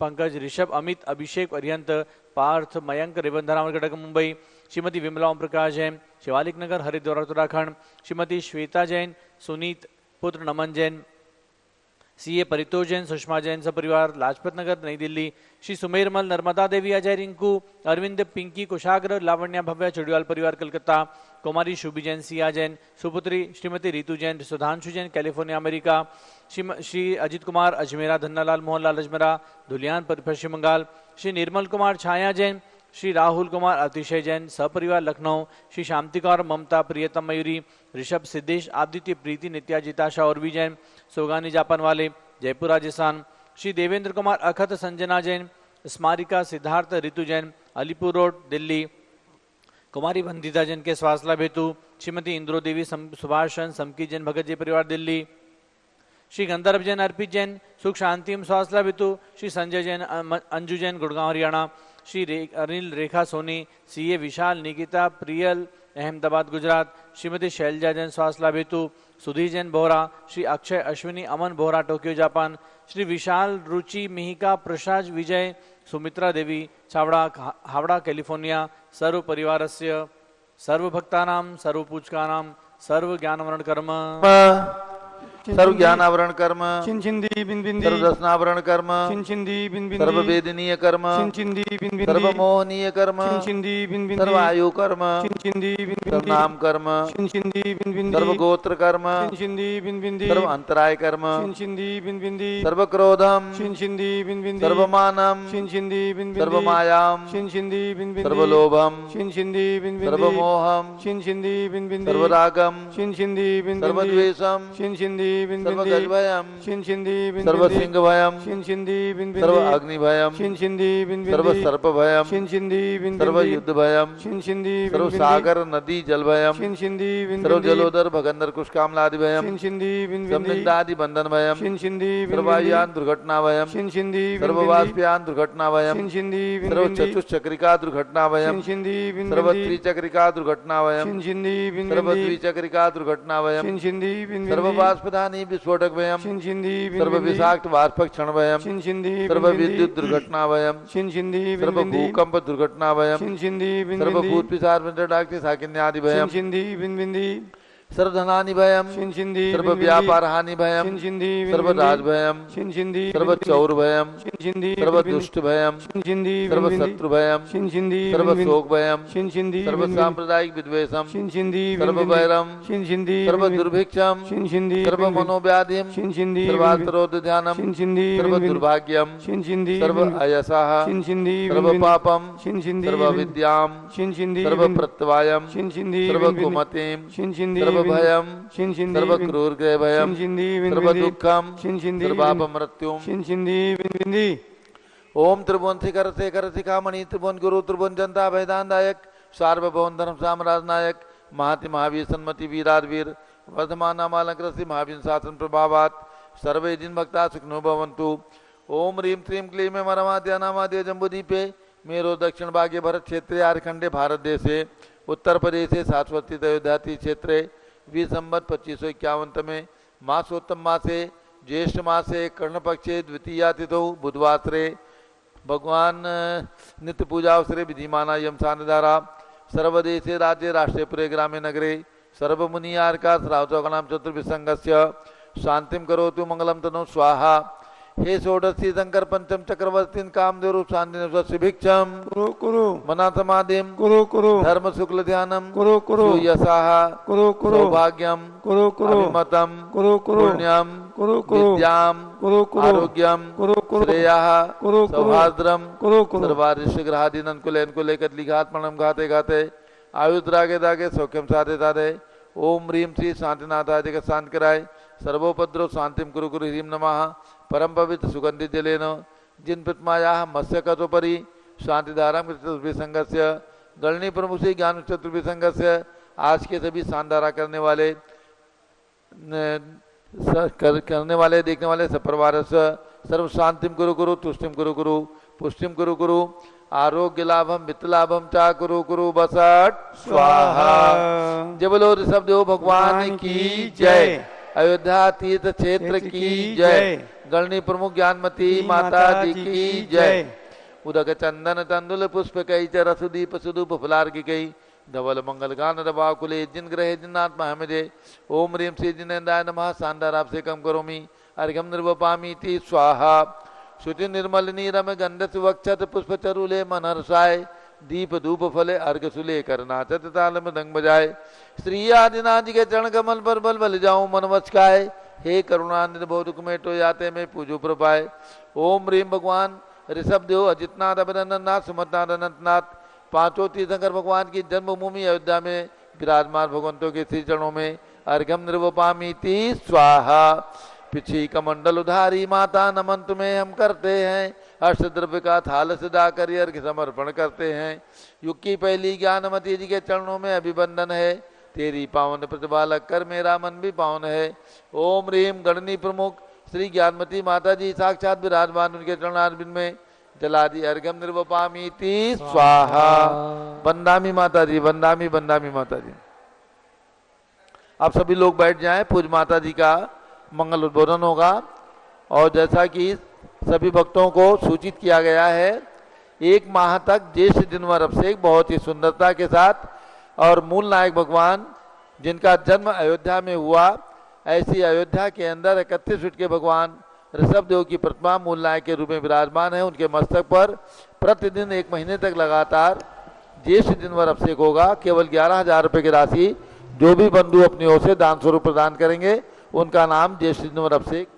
पंकज ऋषभ अमित अभिषेक अरिहंत पार्थ मयंक रेवंधराम घटक मुंबई, श्रीमती विमला ओम प्रकाश जैन शिवालिक नगर हरिद्वार उत्तराखंड, श्रीमती श्वेता जैन सुनीत पुत्र नमन जैन CA परितोष जैन सुषमा जैन सपरिवार लाजपत नगर नई दिल्ली, श्री सुमेरमल नर्मदा देवी अजय रिंकू अरविंद पिंकी कुशाग्र लावण्या भव्य चुड़ीवाल परिवार कलकत्ता, कुमारी शुभी जैन सिया जैन सुपुत्री श्रीमती रितु जैन सुधांशु जैन कैलिफोर्निया अमेरिका, श्री अजित कुमार अजमेरा धन्नालाल मोहनलाल अजमेरा धुलियान पश्चिम बंगाल, श्री निर्मल कुमार छाया जैन श्री राहुल कुमार अतिशय जैन सपरिवार लखनऊ, श्री शांति कौर ममता प्रियतम मयूरी ऋषभ सिद्धेश आदित्य प्रीति नित्या जिताशा और भी जैन सोगानी जापान वाले जयपुर राजस्थान, श्री देवेंद्र कुमार अखत संजना जैन स्मारिका सिद्धार्थ ऋतु जैन अलीपुर रोड दिल्ली, कुमारी वंदिता जैन के स्वासला भेतु, श्रीमती इंद्रो देवी सुभाषन समकी जैन भगत जी परिवार दिल्ली, श्री गंधर्व जैन अर्पित जैन सुख शांतिम स्वासला भेतु, श्री संजय जैन अंजू जैन गुड़गांव हरियाणा, श्री अनिल रेखा सोनी CA विशाल निकिता प्रियल अहमदाबाद गुजरात, श्रीमती शैलजा जैन स्वासला भेतु सुधीर जैन बोहरा, श्री अक्षय अश्विनी अमन बोहरा टोक्यो जापान, श्री विशाल रुचि मिहिका प्रसाद विजय सुमित्रा देवी छावड़ा हावड़ा कैलिफोर्निया, सर्व परिवारस्य सर्व भक्तानां सर्व पूजकानां सर्व ज्ञानवरण कर्म सर्व ज्ञानावरण कर्म चिंचिंदी बिंबिंदी सर्व दर्शनावरण कर्म चिंचिंदी बिंबिंदी सर्व वेदनीय कर्म चिंचिंदी बिंबिंदी सर्व मोहनीय कर्म चिंचिंदी बिंबिंदी सर्व आयु कर्म चिंचिंदी सर्व बिंबिंदी नाम कर्म चिंचिंदी बिंबिंदी सर्व गोत्र कर्म चिंचिंदी बिंबिंदी सर्व अंतराय कर्म चिंचिंदी बिंबिंदी सर्व क्रोधम चिंचिंदी बिंबिंदी सर्व मानम चिंचिंदी बिंबिंदी सर्व मायाम चिंचिंदी बिंबिंदी सर्व लोभम चिंचिंदी बिंबिंदी सर्व मोहम चिंचिंदी बिंबिंदी सर्व रागम चिंचिंदी बिंबिंदी सर्व द्वेषम चिंचिंदी बिन सर्व बिंदी गज भयम छिन छिंदी बिन सर्व बिंदी सिंह भयम छिन छिंदी बिन सर्व बिंदी अग्नि भयम छिन छिंदी बिन सर्व बिंदी सर्प भयम छिन छिंदी बिन सर्व बिंदी युद्ध भयम छिन छिंदी बिन सर्व बिंदी सागर नदी जल भयम छिन छिंदी बिन सर्व बिंदी जलोदर भगंदर कुशकामलादि भयम छिन छिंदी बिन बिंदी संदिग्धादि बंधन भयम छिन छिंदी बिन बिंदी सर्वायान दुर्घटना भयम छिन छिंदी बिन बिंदी सर्ववाष्पयान दुर्घटना भयम छिन छिंदी बिन सर्व बिंदी चतुष्चक्रिका दुर्घटना भयम छिन छिंदी बिन सर्व बिंदी त्रिचक्रिका दुर्घटना भयम छिन छिंदी बिन सर्व बिंदी द्विचक्रिका दुर्घटना भयम छिन छिंदी बिन सर्व बिंदी वाष्पदानी विस्फोटक भयम छिन छिंदी बिन सर्व बिंदी विषाक्त वाष्पक क्षण भयम छिन छिंदी बिन सर्व बिंदी विद्युत दुर्घटना भयम छिन छिंदी बिन सर्व बिंदी भूकंप दुर्घटना भयम छिन छिंदी बिन सर्व बिंदी भूत पिशाच मित्र डाक्ति साकिन्यादि छिन भयम छिंदी बिन बिंदी सर्वधनानि भयम छिन छिंदी सर्व बिन बिंदी व्यापार हानि भयम छिन छिंदी बिन सर्व बिंदी राज भयम छिन छिंदी सर्व बिन बिंदी चौर भयम छिन छिंदी सर्व बिन बिंदी दुष्ट भयम छिन छिंदी सर्व बिन बिंदी शत्रु भयम छिन छिंदी सर्व बिन बिंदी शोक भयम छिन छिंदी सर्व बिन बिंदी सांप्रदायिक विद्वेषम छिन छिंदी बिन सर्व बिंदी वैरम छिन छिंदी सर्व बिन बिंदी दुर्भिक्षम छिन छिंदी सर्व बिन बिंदी मनोव्याधिम छिन छिंदी बिन बिंदी सर्वात्रोध ध्यानम छिन छिंदी सर्व बिन बिंदी दुर्भाग्यम छिन छिंदी सर्व बिन बिंदी अयसः छिन छिंदी बिन सर्व बिंदी पापम छिन छिंदी सर्व बिन बिंदी विद्याम छिन छिंदी सर्व बिन बिंदी प्रत्यवायम छिन छिंदी सर्व बिन बिंदी कुमतिम छिन छिंदी सर्व बिन बिंदी भयम छिन छिंदी सर्व बिन क्रूर ग्रह भयम छिन छिंदी बिन सर्व बिंदी दुःखम छिन छिंदी सर्वाप बिन मृत्युम छिन छिंदी बिन बिंदी ओम त्रिभुवन शिखर शिखामणि त्रिभुवन गुरु त्रिभुवन जनता वैदान दायक सार्वभौम धर्म साम्राज्य नायक महाति महावीर सन्मति वीराधवीर वर्धमान नामालंकृति महावीर शासन प्रभावात सर्वे जिन भक्ता सुखनो भवन्तु। ओम ह्रीम क्लीम क्लीम मरमाद्य नामाद्य जम्बूदीपे मेरो दक्षिण भागे भरत क्षेत्रे आरखंडे भारत देशे उत्तर प्रदेशे शाश्वती अयोध्याति क्षेत्रे वी संवत 2551 में मासोत्तम मासे ज्येष्ठ मासे कर्ण पक्षे द्वितीया तिथौ बुधवासरे भगवान नित्य पूजा अवसरे विधिमाना यम सानिधारा सर्वदेशे राज्य राष्ट्रपुरे ग्रामे नगरे सर्वमुनि आर्का श्रावचौकनाम चतुर्विसंगस्य शांतिम करोतु मंगलम तनु स्वाहा। हे षोडशी शंकर पंचम चक्रवर्तीन कामदेव शांति भिक्षम कुरु कुरु मना समाधिम कुरु कुरु धर्म शुक्ल ध्यानम कुरु कुरु यशाह कुरु कुरु सौभाग्यम कुरु कुरु अभिमतम कुरु कुरु पुण्यम कुरु कुरु विद्याम कुरु कुरु आरोग्यम कुरु कुरु श्रेयः कुरु कुरु सौहार्द्रम कुरु कुरु सर्वारिष्ट ग्रहादीन को लेकर लिखात प्रणम गाते गाते आयुध रागे दागे सौख्यम साधे साधे ओम ह्रीम श्री शांतिनाथ आदि का शांत कराए सर्वोपद्रव शांतिम कुरु कुरु ह्रीम नमः परम पवित्र सुगंधित जलेन जिन प्रतिमाया मत्स्य कतोपरि शांतिधाराम चतुर्विसंगस्य गणनी प्रमुख से ज्ञान चतुर्विसंगस्य आज के सभी शानदारा करने वाले देखने वाले सपरिवार सर्व शांतिम कुरु कुरु तुष्टिम कुरु कुरु पुष्टिम कुरु कुरु आरोग्य लाभम मित्र लाभम चा कुरु कुरु बसट स्वाहा। जय बोलो ऋषभ देव भगवान की जय। अयोध्या तीर्थ क्षेत्र की जय। गणनी प्रमुख ज्ञानमती माता जी की जय। उदक चंदन तंदुल पुष्प कई च रसुदीप सुदूप फुलार की कई धवल मंगल गान रवा कुले जिन ग्रह जिन्नात्मा हमें ओम ह्रीम श्री जिनेन्द्राय नमः शानदार आपसे कम करोमी अर्घम निर्वपामी ती स्वाहा। श्रुति निर्मल नीरम गंध सुवक्षत पुष्प चरुले मन हर्षाय दीप धूप फले अर्घ सुले कर नाचत ताल मृदंग बजाए श्री आदिनाथ के चरण कमल पर बल बल जाऊं मन वचकाए हे करुणानिध बहु मेटो याते में पूजो प्रपाए। ओम ह्रीम भगवान ऋषभ देव अजितनाथ अभिनंदननाथ सुमतनाथ अनंतनाथ पांचों तीर्थंकर भगवान की जन्मभूमि अयोध्या में विराजमान भगवंतों के श्री चरणों में अर्घम निर्वपामीति स्वाहा। पिछी कमंडल उधारी माता नमन तुम्हें हम करते हैं अष्टद्रव्य का थाल सदा कर अर्घ्य समर्पण करते हैं। युग की पहली ज्ञानमती जी के चरणों में अभिवंदन है तेरी पावन प्रतिभा लग कर मेरा मन भी पावन है। ओम ह्रीम गणनी प्रमुख श्री ज्ञानमती माता जी साक्षात विराजमान उनके चरणारविंद में जलादि अर्घम निर्वपामीति स्वाहा। बंदामी माता जी बंदामी बंदामी माता जी। आप सभी लोग बैठ जाएं, पूज माता जी का मंगल उद्बोधन होगा। और जैसा कि सभी भक्तों को सूचित किया गया है, एक माह तक ज्येष्ठ जिनवर अभिषेक बहुत ही सुंदरता के साथ और मूल नायक भगवान जिनका जन्म अयोध्या में हुआ, ऐसी अयोध्या के अंदर 31 फीट के भगवान ऋषभ देव की प्रतिमा मूल नायक के रूप में विराजमान है। उनके मस्तक पर प्रतिदिन 1 महीने तक लगातार ज्येष्ठ जिनवर अभिषेक होगा। केवल 11,000 रुपये की राशि जो भी बंधु अपनी ओर से दान स्वरूप प्रदान करेंगे उनका नाम ज्येष्ठ जिनवर अभिषेक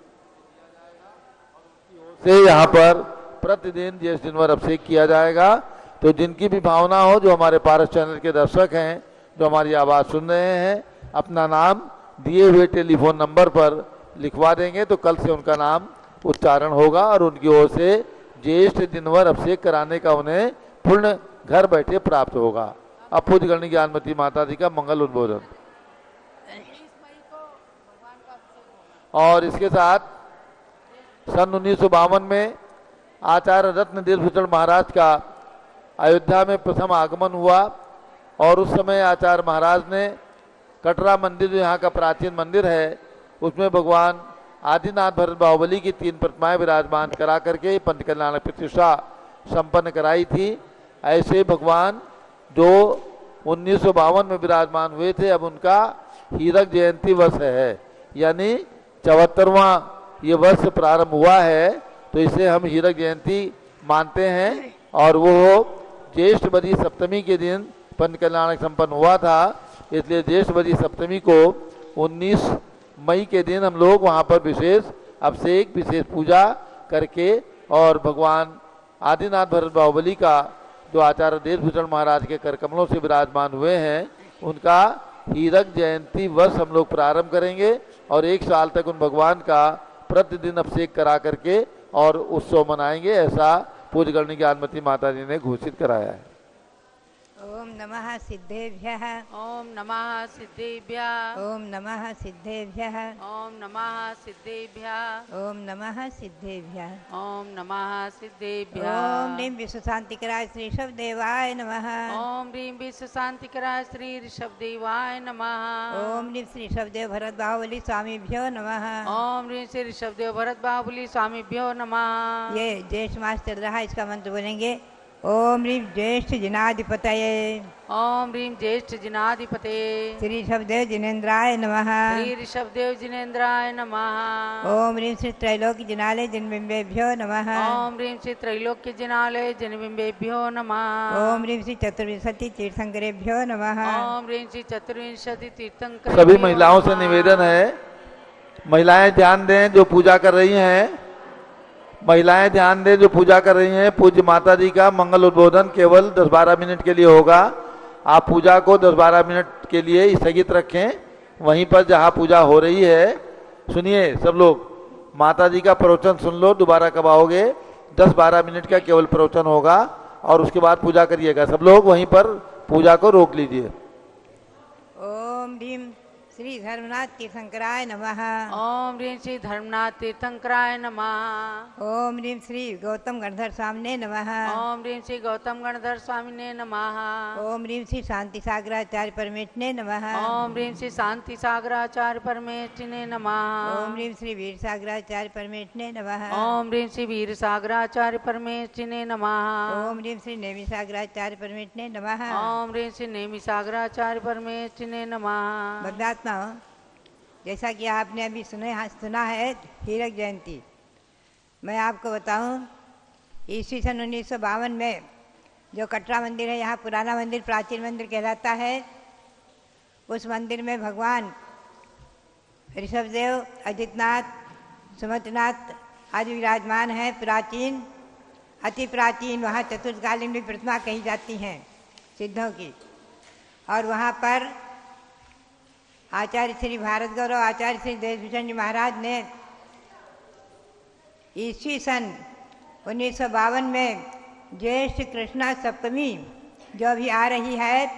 से यहाँ पर प्रतिदिन ज्येष्ठ जिनवर अभिषेक किया जाएगा। तो जिनकी भी भावना हो, जो हमारे पारस चैनल के दर्शक हैं, जो हमारी आवाज़ सुन रहे हैं, अपना नाम दिए हुए टेलीफोन नंबर पर लिखवा देंगे तो कल से उनका नाम उच्चारण होगा और उनकी ओर से ज्येष्ठ दिनभर अभिषेक कराने का उन्हें पूर्ण घर बैठे प्राप्त होगा। अब पूज्य गणनी ज्ञानमती माता जी का मंगल उद्बोधन। और इसके साथ सन 1952 में आचार्य रत्न देवभूषण महाराज का अयोध्या में प्रथम आगमन हुआ और उस समय आचार्य महाराज ने कटरा मंदिर, जो यहाँ का प्राचीन मंदिर है, उसमें भगवान आदिनाथ भरत बाहुबली की 3 प्रतिमाएं विराजमान करा करके पंच कल्याण प्रतिष्ठा संपन्न कराई थी। ऐसे भगवान जो 1952 में विराजमान हुए थे, अब उनका हीरक जयंती वर्ष है, यानी 74वां ये वर्ष प्रारंभ हुआ है, तो इसे हम हीरक जयंती मानते हैं। और वो ज्येष्ठ बदी सप्तमी के दिन पंच कल्याण संपन्न हुआ था, इसलिए ज्येष्ठ बदी सप्तमी को 19 मई के दिन हम लोग वहाँ पर विशेष अभिषेक, विशेष पूजा करके और भगवान आदिनाथ भरत बाहुबली का जो आचार्य देवभूषण महाराज के कर कमलों से विराजमान हुए हैं, उनका हीरक जयंती वर्ष हम लोग प्रारंभ करेंगे और 1 साल तक उन भगवान का प्रतिदिन अभिषेक करा करके और उत्सव मनाएंगे, ऐसा पूज्य गणनी ज्ञानमती माता जी ने घोषित कराया है। ओम नमः सिद्धेभ्यः। ओम नमः सिद्धेभ्यः। ओम नमः सिद्धेभ्यः। ओम नमः सिद्धेभ्यः। ओम नमः सिद्धेभ्यः। ओम नमः सिद्धेभ्यः। ओम ह्रीं विश्व शांतिकराय श्री ऋषभदेवाय नमः। ओम ह्रीं विश्व शांतिकराय श्री ऋषभदेवाय नमः। ओम ह्रीं श्री ऋषभदेव भरत बाहुबली स्वामीभ्यो नमः। ओम ह्रीं श्री ऋषभदेव भरत बाहुबली स्वामीभ्यो नमः। ये ज्येष्ठ मास चल रहा है, इसका मंत्र बोलेंगे। ओम ह्रीं ज्येष्ठ जिनाधिपतये। ओम ह्रीं ज्येष्ठ जिनाधिपते श्री ऋषभदेव जिनेन्द्राय नमः। श्री ऋषभदेव जिनेन्द्राय नमः। ओम ह्रीं श्री त्रैलोक्य जिनालय जिनबिंबेभ्यो नमः। ओम ह्रीं श्री त्रैलोक्य जिनालय जिनबिंबेभ्यो नमः। ओम ह्रीं श्री चतुर्विंशति तीर्थंकरेभ्यो नमः। ओम ह्रीं श्री चतुर्विंशति तीर्थंकर। सभी महिलाओं से निवेदन है, महिलाएं ध्यान दें जो पूजा कर रही हैं, महिलाएं ध्यान दें जो पूजा कर रही हैं। पूज्य माता जी का मंगल उद्बोधन केवल 10-12 मिनट के लिए होगा। आप पूजा को 10-12 मिनट के लिए स्थगित रखें, वहीं पर जहां पूजा हो रही है। सुनिए सब लोग, माता जी का प्रवचन सुन लो, दोबारा कब आओगे। 10-12 मिनट का केवल प्रवचन होगा और उसके बाद पूजा करिएगा। सब लोग वहीं पर पूजा को रोक लीजिए। ओम ह्रीं श्री धर्मनाथ तीर्थंकराय नमः। ओम ह्रीं श्री धर्मनाथ तीर्थंकराय नमः। ओम ह्रीं श्री गौतम गणधर स्वामिने नमः। ओम ह्रीं श्री गौतम गणधर स्वामिने नमः। ओम ह्रीं श्री शांति सागराचार्य परमेष्ठिने नमः। ओम ह्रीं श्री शांति सागराचार्य परमेष्ठिने नमः। ओम ह्रीं श्री वीर सागराचार्य परमेष्ठिने नमः। ओम ह्रीं श्री वीर सागराचार्य परमेष्ठिने नमः। ओम ह्रीं श्री नेमि सागराचार्य परमेष्ठिने नमः। ओम ह्रीं श्री नेमि सागराचार्य परमेष्ठिने नमः। भक्तात्मा, जैसा कि आपने अभी सुना है हीरक जयंती, मैं आपको बताऊं, ईस्वी सन 1952 में जो कटरा मंदिर है, यहाँ पुराना मंदिर, प्राचीन मंदिर कहलाता है, उस मंदिर में भगवान ऋषभदेव, अजितनाथ, सुमंतनाथ आदि विराजमान है। प्राचीन, अति प्राचीन वहाँ चतुर्कालीन भी प्रतिमा कही जाती हैं सिद्धों की। और वहाँ पर आचार्य श्री भारत गौरव, आचार्य श्री देवभूषण जी महाराज ने ईस्वी सन 1952 में ज्येष्ठ कृष्णा सप्तमी जो अभी आ रही है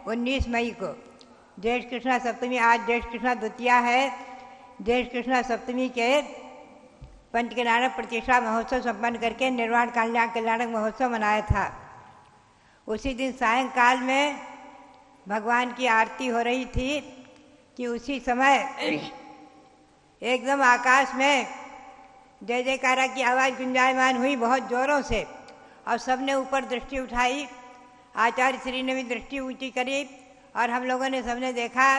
19 मई को, ज्येष्ठ कृष्णा सप्तमी, आज ज्येष्ठ कृष्णा द्वितीया है। ज्येष्ठ कृष्णा सप्तमी के पंच कल्याण प्रतिष्ठा महोत्सव संपन्न करके निर्वाण कल्याणक महोत्सव मनाया था। उसी दिन सायंकाल में भगवान की आरती हो रही थी कि उसी समय एकदम आकाश में जय जयकारा की आवाज़ गुंजायमान हुई बहुत जोरों से, और सबने ऊपर दृष्टि उठाई। आचार्य श्री ने भी दृष्टि ऊंची करी और हम लोगों ने सबने देखा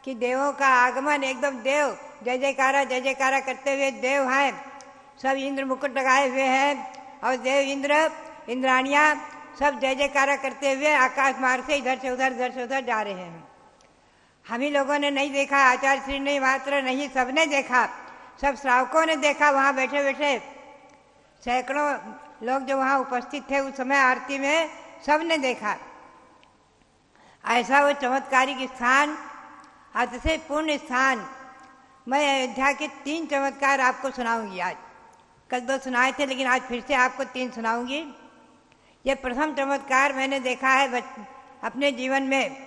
कि देवों का आगमन, एकदम देव जय जयकारा करते हुए देव हैं, सब इंद्र मुकुट लगाए हुए हैं और देव इंद्र इंद्राणियाँ सब जय जयकारा करते हुए आकाश मार्ग से इधर से उधर जा रहे हैं। हम ही लोगों ने नहीं देखा, आचार्य श्री ने मात्र नहीं, सबने देखा, सब श्रावकों ने देखा। वहाँ बैठे बैठे सैकड़ों लोग जो वहाँ उपस्थित थे उस समय आरती में, सबने देखा। ऐसा वो चमत्कारिक स्थान, अतिशय पूर्ण स्थान मैं अयोध्या के 3 चमत्कार आपको सुनाऊंगी आज। कल 2 सुनाए थे, लेकिन आज फिर से आपको 3 सुनाऊंगी। ये प्रथम चमत्कार मैंने देखा है अपने जीवन में,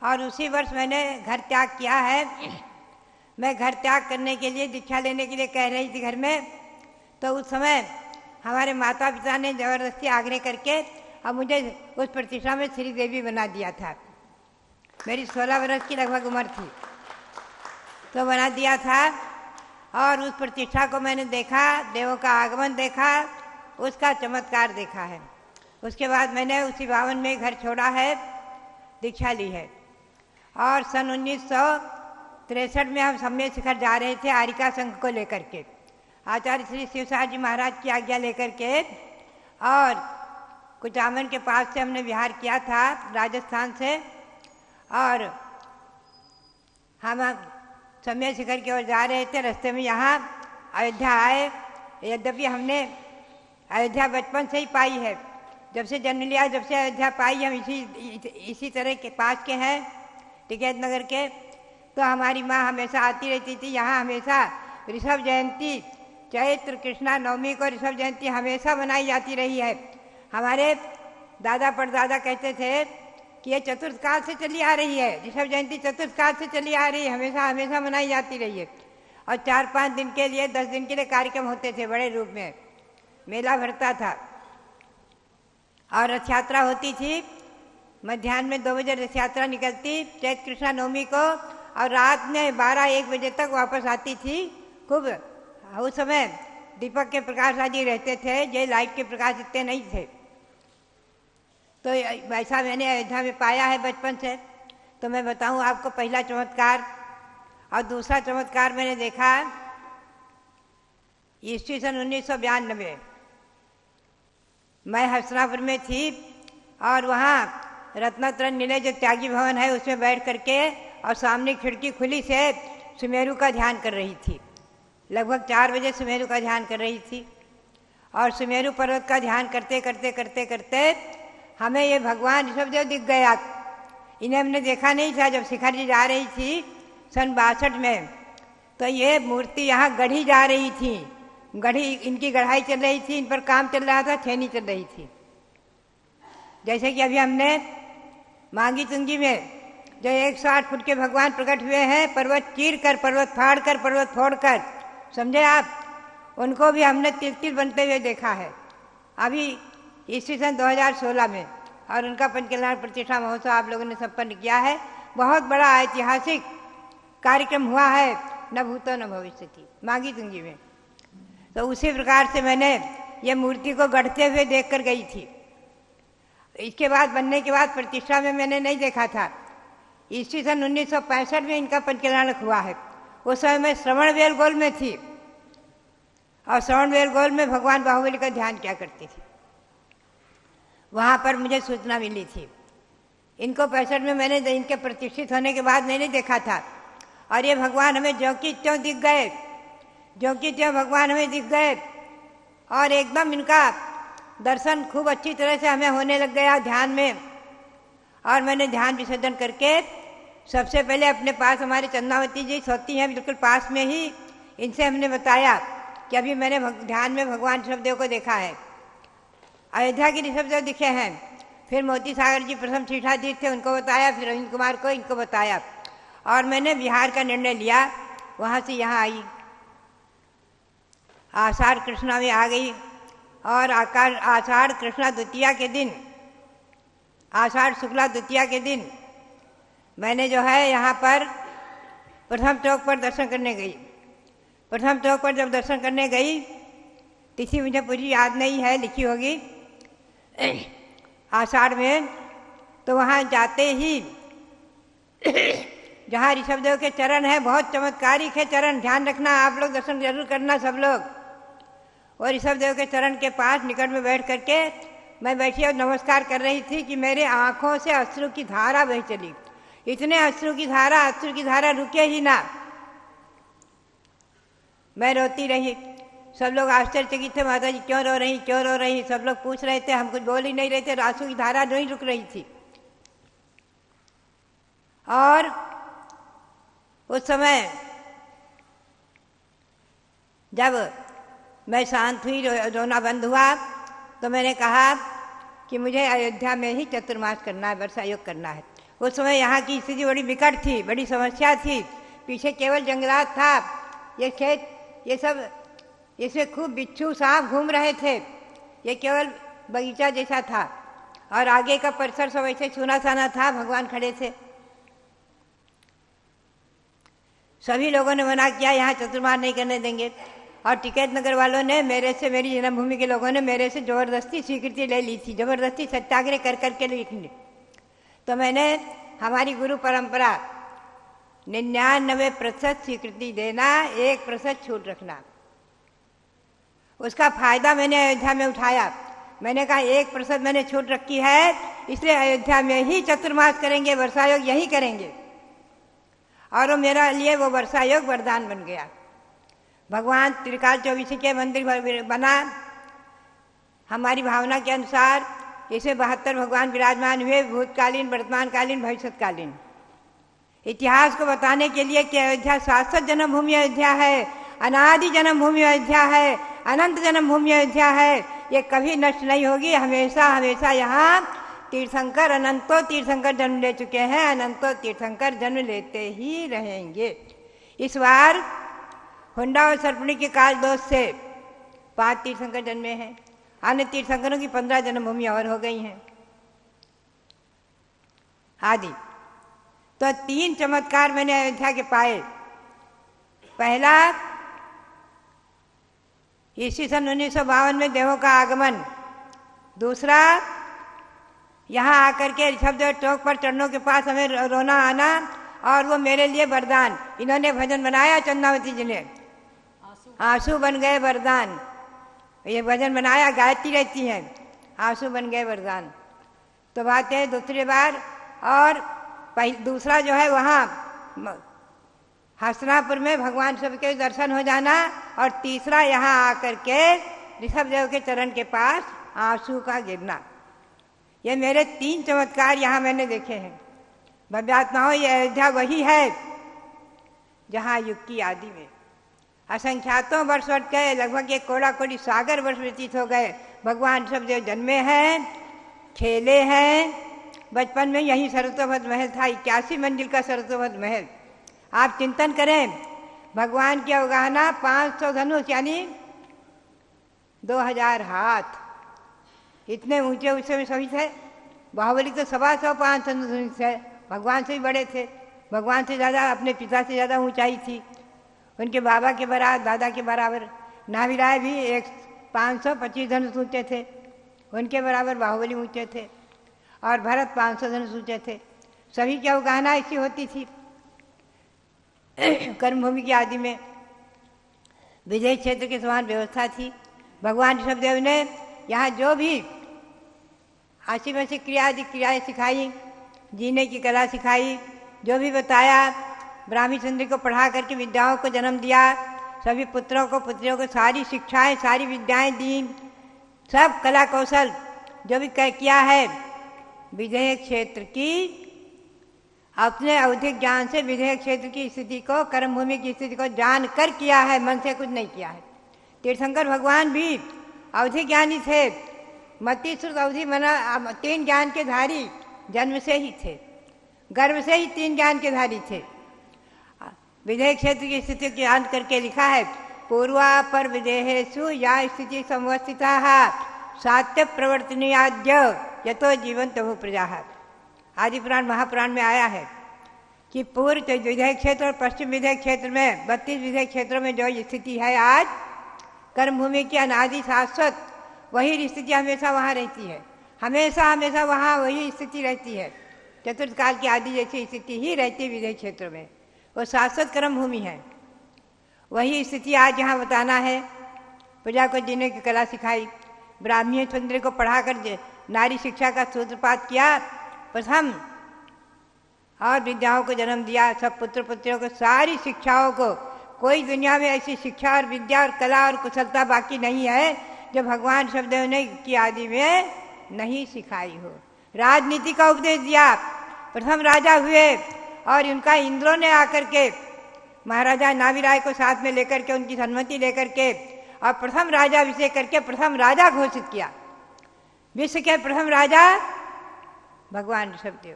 और उसी वर्ष मैंने घर त्याग किया है। मैं घर त्याग करने के लिए, दीक्षा लेने के लिए कह रही थी घर में, तो उस समय हमारे माता पिता ने ज़बरदस्ती आग्रह करके और मुझे उस प्रतिष्ठा में श्री देवी बना दिया था। मेरी 16 वर्ष की लगभग उम्र थी, तो बना दिया था। और उस प्रतिष्ठा को मैंने देखा, देवों का आगमन देखा, उसका चमत्कार देखा है। उसके बाद मैंने उसी 52 में घर छोड़ा है, दीक्षा ली है। और सन 1963 में हम सम्य शिखर जा रहे थे आरिका संघ को लेकर के, आचार्य श्री शिवसार जी महाराज की आज्ञा लेकर के, और कुचामन के पास से हमने विहार किया था राजस्थान से, और हम सम्य शिखर की ओर जा रहे थे। रास्ते में यहाँ अयोध्या आए। यद्यपि हमने अयोध्या बचपन से ही पाई है, जब से जन्म लिया, जब से अयोध्या पाई, हम इसी तरह के पास के हैं, टिकैत नगर के। तो हमारी माँ हमेशा आती रहती थी यहाँ। हमेशा ऋषभ जयंती, चैत्र कृष्णा नवमी को ऋषभ जयंती हमेशा मनाई जाती रही है। हमारे दादा परदादा कहते थे कि ये चतुर्थ काल से चली आ रही है, ऋषभ जयंती चतुर्थ काल से चली आ रही है, हमेशा हमेशा मनाई जाती रही है। और 4-5 दिन के लिए, 10 दिन के लिए कार्यक्रम होते थे, बड़े रूप में मेला भरता था। और रथ यात्रा होती थी, मध्याह्न में 2 बजे रथ यात्रा निकलती चैत्र कृष्णा नवमी को, और रात में 12-1 बजे तक वापस आती थी। खूब उस समय दीपक के प्रकाश आदि रहते थे, ये लाइट के प्रकाश इतने नहीं थे। तो ऐसा मैंने अयोध्या में पाया है बचपन से। तो मैं बताऊं आपको पहला चमत्कार। और दूसरा चमत्कार मैंने देखा ईस्वी सन 1992। मैं हसनापुर में थी, और वहाँ रत्नात्रय निलय जो त्यागी भवन है उसमें बैठ करके, और सामने खिड़की खुली से सुमेरु का ध्यान कर रही थी। लगभग 4 बजे सुमेरु का ध्यान कर रही थी। और सुमेरु पर्वत का ध्यान करते करते करते करते हमें ये भगवान ऋषभदेव दिख गया। इन्हें हमने देखा नहीं था जब शिखर जी जा रही थी सन 62 में। तो ये मूर्ति यहाँ गढ़ी जा रही थी, गढ़ी, इनकी गढ़ाई चल रही थी, इन पर काम चल रहा था, छेनी चल रही थी। जैसे कि अभी हमने मांगी तुंगी में जो 108 फुट के भगवान प्रकट हुए हैं, पर्वत चीर कर, पर्वत फाड़ कर, पर्वत फोड़ कर, समझे आप, उनको भी हमने तिल बनते हुए देखा है अभी ईस्वी सन 2016 में। और उनका पंचकल्याण प्रतिष्ठा महोत्सव आप लोगों ने संपन्न किया है। बहुत बड़ा ऐतिहासिक कार्यक्रम हुआ है, न भूतो न भविष्यति, मांगी तुंगी में। तो उसी प्रकार से मैंने ये मूर्ति को गढ़ते हुए देख कर गई थी। इसके बाद, बनने के बाद प्रतिष्ठा में मैंने नहीं देखा था। ईस्वी सन 1965 में इनका पंचकल्याण हुआ है। उस समय मैं श्रवण बेलगोल में थी, और श्रवण बेलगोल में भगवान बाहुबली का ध्यान किया करती थी। वहाँ पर मुझे सूचना मिली थी। इनको 65 में मैंने इनके प्रतिष्ठित होने के बाद मैंने देखा था। और ये भगवान हमें ज्यों की त्यों दिख गए, ज्यों की त्यों भगवान हमें दिख गए, और एकदम इनका दर्शन खूब अच्छी तरह से हमें होने लग गया ध्यान में। और मैंने ध्यान विसर्जन करके सबसे पहले अपने पास हमारे चंद्रावती जी सोती हैं बिल्कुल पास में ही, इनसे हमने बताया कि अभी मैंने ध्यान में भगवान ऋषभदेव को देखा है, अयोध्या के ऋषभदेव दिखे हैं। फिर मोती सागर जी प्रथम पीठाधीश थे, उनको बताया, फिर रविंद्र कुमार को, इनको बताया, और मैंने बिहार का निर्णय लिया। वहाँ से यहाँ आई, आषाढ़ कृष्णा में आ गई। और आषाढ़ कृष्णा द्वितीया के दिन, आषाढ़ शुक्ला द्वितीया के दिन मैंने जो है यहाँ पर प्रथम चौक पर दर्शन करने गई। प्रथम चौक पर जब दर्शन करने गई, तिथि मुझे पूरी याद नहीं है, लिखी होगी आषाढ़ में। तो वहाँ जाते ही जहाँ ऋषभदेव के चरण है, बहुत चमत्कारिक है चरण, ध्यान रखना आप लोग, दर्शन जरूर करना सब लोग। और ऋषभदेव के चरण के पास निकट में बैठ करके मैं बैठी और नमस्कार कर रही थी कि मेरे आंखों से अश्रु की धारा बह चली। इतने अश्रु की धारा रुके ही ना। मैं रोती रही। सब लोग आश्चर्यचकित थे, माता जी क्यों रो रही, क्यों रो रही। सब लोग पूछ रहे थे, हम कुछ बोल ही नहीं रहे थे, आंसू की धारा नहीं रुक रही थी। और उस समय जब मैं शांत हुई, रोना बंद हुआ, तो मैंने कहा कि मुझे अयोध्या में ही चतुर्मास करना है, वर्षा योग करना है। उस समय यहाँ की स्थिति बड़ी विकट थी, बड़ी समस्या थी। पीछे केवल जंगलात था, ये खेत, ये सब, इसमें खूब बिच्छू सांप घूम रहे थे। ये केवल बगीचा जैसा था और आगे का परिसर सब ऐसे सुना साना था। भगवान खड़े थे। सभी लोगों ने मना किया, यहाँ चतुर्मास नहीं करने देंगे। और टिकैत नगर वालों ने मेरे से, मेरी जन्मभूमि के लोगों ने मेरे से जबरदस्ती स्वीकृति ले ली थी, जबरदस्ती सत्याग्रह कर करके लिखने। तो मैंने हमारी गुरु परंपरा 99% स्वीकृति देना, 1% छूट रखना, उसका फायदा मैंने अयोध्या में उठाया। मैंने कहा 1% मैंने छूट रखी है, इसलिए अयोध्या में ही चतुर्मास करेंगे, वर्षा योग यही करेंगे। और वो मेरा लिए वो वर्षा योग वरदान बन गया। भगवान त्रिकाल चौबीसी के मंदिर बना। हमारी भावना के अनुसार इसे 72 भगवान विराजमान हुए, भूतकालीन, वर्तमानकालीन, भविष्यकालीन। इतिहास को बताने के लिए कि अयोध्या शाश्वत जन्मभूमि अयोध्या है, अनादि जन्मभूमि अयोध्या है, अनंत जन्मभूमि अयोध्या है, ये कभी नष्ट नहीं होगी। हमेशा हमेशा यहाँ तीर्थंकर, अनंतो तीर्थंकर जन्म ले चुके हैं, अनंतो तीर्थंकर जन्म लेते ही रहेंगे। इस बार हुंडा और सर्पणी के काल दोष से 5 तीर्थंकर जन्मे हैं। अन्य तीर्थंकरों की 15 जन्मभूमि और हो गई हैं आदि। तो 3 चमत्कार मैंने अयोध्या के पाए। पहला, ईस्वी सन 1952 में देवों का आगमन। दूसरा, यहाँ आकर के ऋषभदेव चौक पर चरणों के पास हमें रोना आना, और वो मेरे लिए वरदान। इन्होंने भजन बनाया, चंद्रावती जी ने, आंसू बन गए वरदान। ये भजन बनाया, गायती रहती हैं, आंसू बन गए वरदान। तो बात है दूसरी बार। और दूसरा जो है वहाँ हसनापुर में भगवान सबके दर्शन हो जाना। और तीसरा, यहाँ आकर के ऋषभदेव के चरण के पास आंसू का गिरना। ये मेरे 3 चमत्कार यहाँ मैंने देखे हैं। भव्यात्माओं, ये अयोध्या वही है जहाँ युग की आदि में असंख्यातों वर्ष वर्ष गए, लगभग 1 कोड़ा सागर वर्ष व्यतीत हो गए। भगवान ऋषभदेव जन्मे हैं, खेले हैं। बचपन में यही सरस्वती महल था, 81 मंजिल का सरस्वती महल। आप चिंतन करें, भगवान की अवगाहना 500 धनुष यानी 2000 हाथ, इतने ऊंचे ऊंचे में सभी थे। बाहुबली तो 125 धनुष है, भगवान से भी बड़े थे। भगवान से ज़्यादा, अपने पिता से ज़्यादा ऊंचाई थी। उनके बाबा के बराबर, दादा के बराबर। नाभिराय भी 525 धनुष ऊंचे थे, उनके बराबर बाहुबली ऊंचे थे। और भरत 500 धनुष ऊंचे थे। सभी की अवगाहना ऐसी होती थी। कर्मभूमि की आदि में विजय क्षेत्र के समान व्यवस्था थी। भगवान ऋषभदेव ने यहाँ जो भी आशी में से क्रियाएं सिखाई, जीने की कला सिखाई, जो भी बताया, ब्राह्मी सुंदरी को पढ़ा करके विद्याओं को जन्म दिया, सभी पुत्रों को पुत्रियों को सारी शिक्षाएं, सारी विद्याएं दी, सब कला कौशल जो भी किया है, विधेय क्षेत्र की अपने अवधिक ज्ञान से विधेय क्षेत्र की स्थिति को, कर्मभूमि की स्थिति को जान कर किया है, मन से कुछ नहीं किया है। तीर्थंकर भगवान भी अवधि ज्ञानी थे। मति श्रुत अवधि मना 3 ज्ञान के धारी जन्म से ही थे, गर्भ से ही 3 ज्ञान के धारी थे। विधेय क्षेत्र की स्थिति को जान करके लिखा है, पूर्वा पर विदेहेषु या स्थिति संवस्थिता सात्य प्रवर्तनीयाद्य यतो जीवन तभु प्रजा। आदि पुराण महापुराण में आया है कि पूर्व विधेय क्षेत्र और पश्चिम विधेय क्षेत्र में 32 विधेय क्षेत्रों में जो स्थिति है आज कर्मभूमि की अनादि शाश्वत, वही स्थिति हमेशा वहाँ रहती है। हमेशा हमेशा वहाँ वही स्थिति रहती है। चतुर्थ काल की आदि जैसी स्थिति ही रहती है विधेय क्षेत्र में। वो शाश्वत कर्मभूमि है। वही स्थिति आज यहाँ बताना है। प्रजा को जीने की कला सिखाई, ब्राह्मी सुंदरी को पढ़ाकर नारी शिक्षा का सूत्रपात किया प्रथम, और विद्याओं को जन्म दिया। सब पुत्र पुत्रियों को सारी शिक्षाओं को, कोई दुनिया में ऐसी शिक्षा और विद्या और कला और कुशलता बाकी नहीं है जो भगवान ऋषभदेव ने की आदि में नहीं सिखाई हो। राजनीति का उपदेश दिया, प्रथम राजा हुए और उनका इंद्रों ने आकर के महाराजा नाभिराय को साथ में लेकर के, उनकी सम्मति लेकर के, और प्रथम राजा अभिषेक करके प्रथम राजा घोषित किया। विश्व के प्रथम राजा भगवान ऋषभदेव।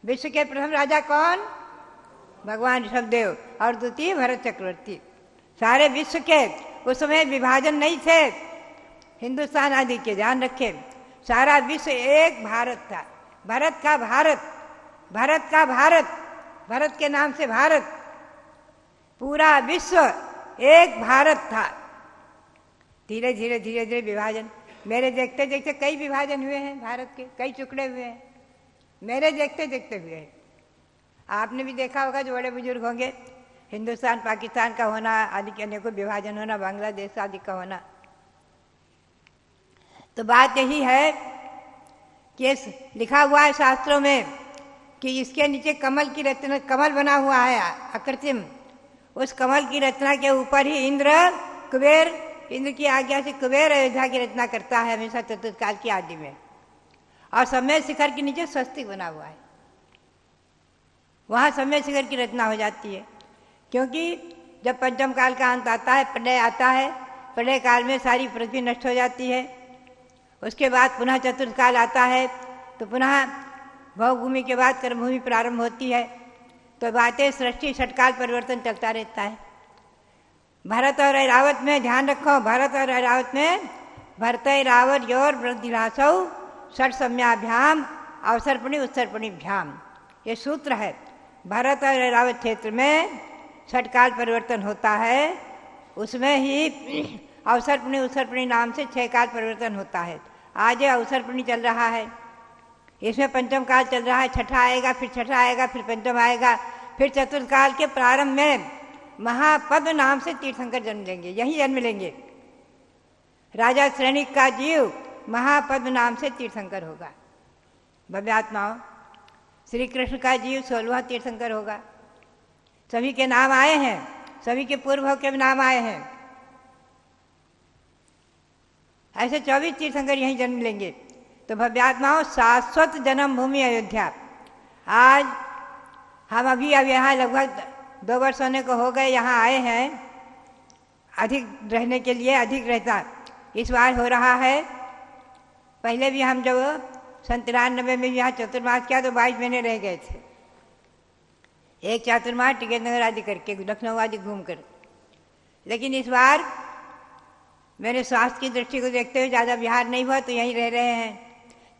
विश्व के प्रथम राजा कौन? भगवान ऋषभदेव। और द्वितीय भरत चक्रवर्ती। सारे विश्व के, उस समय विभाजन नहीं थे हिंदुस्तान आदि के, ध्यान रखें। सारा विश्व एक भारत था। भारत का भारत, भारत का भारत, भारत के नाम से भारत, पूरा विश्व एक भारत था। धीरे धीरे धीरे धीरे विभाजन, मेरे देखते देखते कई विभाजन हुए हैं भारत के, कई टुकड़े हुए हैं, मेरे देखते देखते हुए हैं। आपने भी देखा होगा जो बड़े बुजुर्ग होंगे, हिंदुस्तान पाकिस्तान का होना आदि के, अनेकों विभाजन होना, बांग्लादेश आदि का होना। तो बात यही है कि लिखा हुआ है शास्त्रों में कि इसके नीचे कमल की रचना, कमल बना हुआ है अकृत्रिम, उस कमल की रचना के ऊपर ही इंद्र कुबेर, इंद्र की आज्ञा से कुबेर अयोध्या की रचना करता है हमेशा चतुर्थकाल की आदि में। और समय शिखर के नीचे स्वस्तिक बना हुआ है, वहाँ समय शिखर की रचना हो जाती है। क्योंकि जब पंचम काल का अंत आता है, प्रलय आता है, प्रलय काल में सारी पृथ्वी नष्ट हो जाती है। उसके बाद पुनः चतुर्थ काल आता है, तो पुनः भवभूमि के बाद कर्मभूमि प्रारंभ होती है। तो बातें सृष्टि षटकाल परिवर्तन चलता रहता है। भरत और ऐरावत में ध्यान रखो, भरत और ऐरावत में भरत रावत योर वृद्धिलासौ षट सम्याभ्याम अवसर्पणी उत्सर्पणीभ्याम, ये सूत्र है। भरत और ऐरावत क्षेत्र में षटकाल परिवर्तन होता है, उसमें ही अवसर्पणी उत्सर्पणी नाम से 6 काल परिवर्तन होता है। आज ये अवसर्पणी चल रहा है, इसमें पंचम काल चल रहा है, छठा आएगा, फिर छठा आएगा, फिर पंचम आएगा, फिर चतुर्थ काल के प्रारंभ में महापद्म नाम से तीर्थंकर जन्म लेंगे, यही जन्म लेंगे। राजा श्रेणिक का जीव महापद्म नाम से तीर्थंकर होगा। भव्यात्माओं, श्री कृष्ण का जीव 16वां तीर्थंकर होगा। सभी के नाम आए हैं, सभी के पूर्व के नाम आए हैं। ऐसे 24 तीर्थंकर यहीं जन्म लेंगे। तो भव्यात्माओं, शाश्वत जन्मभूमि अयोध्या। आज हम अभी अब यहाँ लगभग 2 वर्ष होने को हो गए, यहाँ आए हैं अधिक रहने के लिए, अधिक रहता इस बार हो रहा है। पहले भी हम जब 97 में यहाँ चतुर्मास किया तो 22 महीने रह गए थे, एक चातुर्मास टिकट नगर आदि करके, लखनऊ आदि घूम कर। लेकिन इस बार मेरे स्वास्थ्य की दृष्टि को देखते हुए ज़्यादा बिहार नहीं हुआ, तो यहीं रह रहे हैं।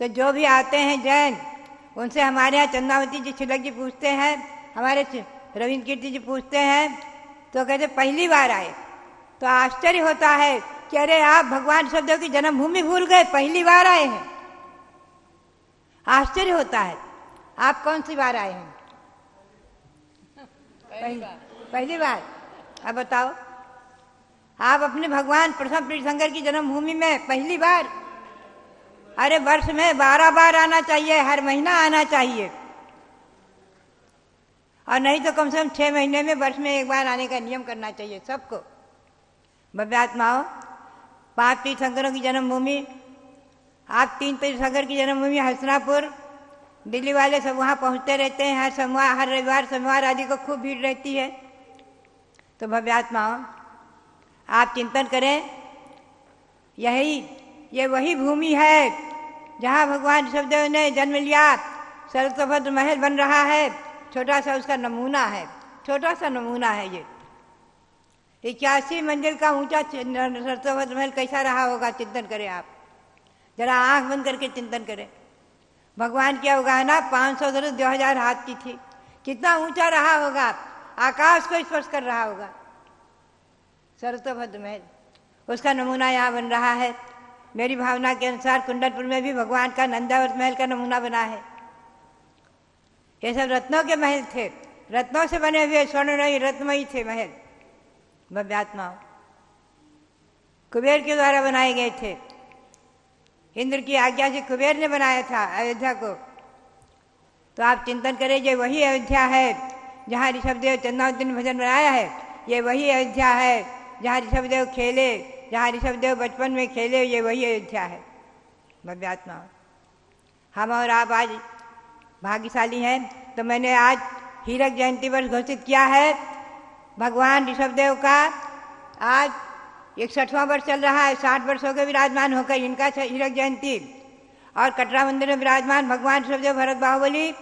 तो जो भी आते हैं जैन, उनसे हमारे यहाँ चंद्रावती जी छिलक जी पूछते हैं, हमारे रविंद्र कीर्ति जी पूछते हैं, तो कहते पहली बार आए। तो आश्चर्य होता है कि अरे आप भगवान ऋषभदेव की जन्मभूमि भूल गए, पहली बार आए हैं। आश्चर्य होता है। आप कौन सी बार आए हैं? पहली बार। अब बताओ, आप अपने भगवान प्रथम तीर्थंकर की जन्मभूमि में पहली बार? अरे वर्ष में 12 बार आना चाहिए, हर महीना आना चाहिए, और नहीं तो कम से कम 6 महीने में वर्ष में 1 बार आने का नियम करना चाहिए सबको। भव्यात्माओं, 5 तीर्थंकरों की जन्मभूमि, आप 3 तीर्थंकर की जन्मभूमि हसनापुर, दिल्ली वाले सब वहाँ पहुँचते रहते हैं, हर सोमवार, हर रविवार, सोमवार आदि को खूब भीड़ रहती है। तो भव्यात्माओं, आप चिंतन करें, ये वही भूमि है जहाँ भगवान ऋषभदेव ने जन्म लिया। सरस्वती महल बन रहा है, छोटा सा उसका नमूना है, छोटा सा नमूना है। ये 81 मंजिल का ऊंचा सरस्वती महल कैसा रहा होगा, चिंतन करें आप, जरा आंख बंद करके चिंतन करें। भगवान की अवगाहना 500 से 2000 हाथ की थी, कितना ऊंचा रहा होगा, आकाश को स्पर्श कर रहा होगा सरस्वती महल। उसका नमूना यहाँ बन रहा है। मेरी भावना के अनुसार कुंडलपुर में भी भगवान का नंदावत महल का नमूना बना है। ये सब रत्नों के महल थे, रत्नों से बने हुए, स्वर्ण नहीं रत्नमयी थे महल। भव्यात्माओं, कुबेर के द्वारा बनाए गए थे, इंद्र की आज्ञा से कुबेर ने बनाया था अयोध्या को। तो आप चिंतन करें, ये वही अयोध्या है जहाँ ऋषभदेव चंद्रावती भजन बनाया है। ये वही अयोध्या है जहाँ ऋषभदेव खेले, जहाँ ऋषभदेव बचपन में खेले, ये वही अयोध्या है। भव्यात्मा, हम और आप आज भाग्यशाली हैं। तो मैंने आज हीरक जयंती वर्ष घोषित किया है। भगवान ऋषभदेव का आज 61वां वर्ष चल रहा है। 60 वर्ष हो गए विराजमान होकर इनका हीरक जयंती। और कटरा मंदिर में विराजमान भगवान ऋषभदेव भरत बाहुबली,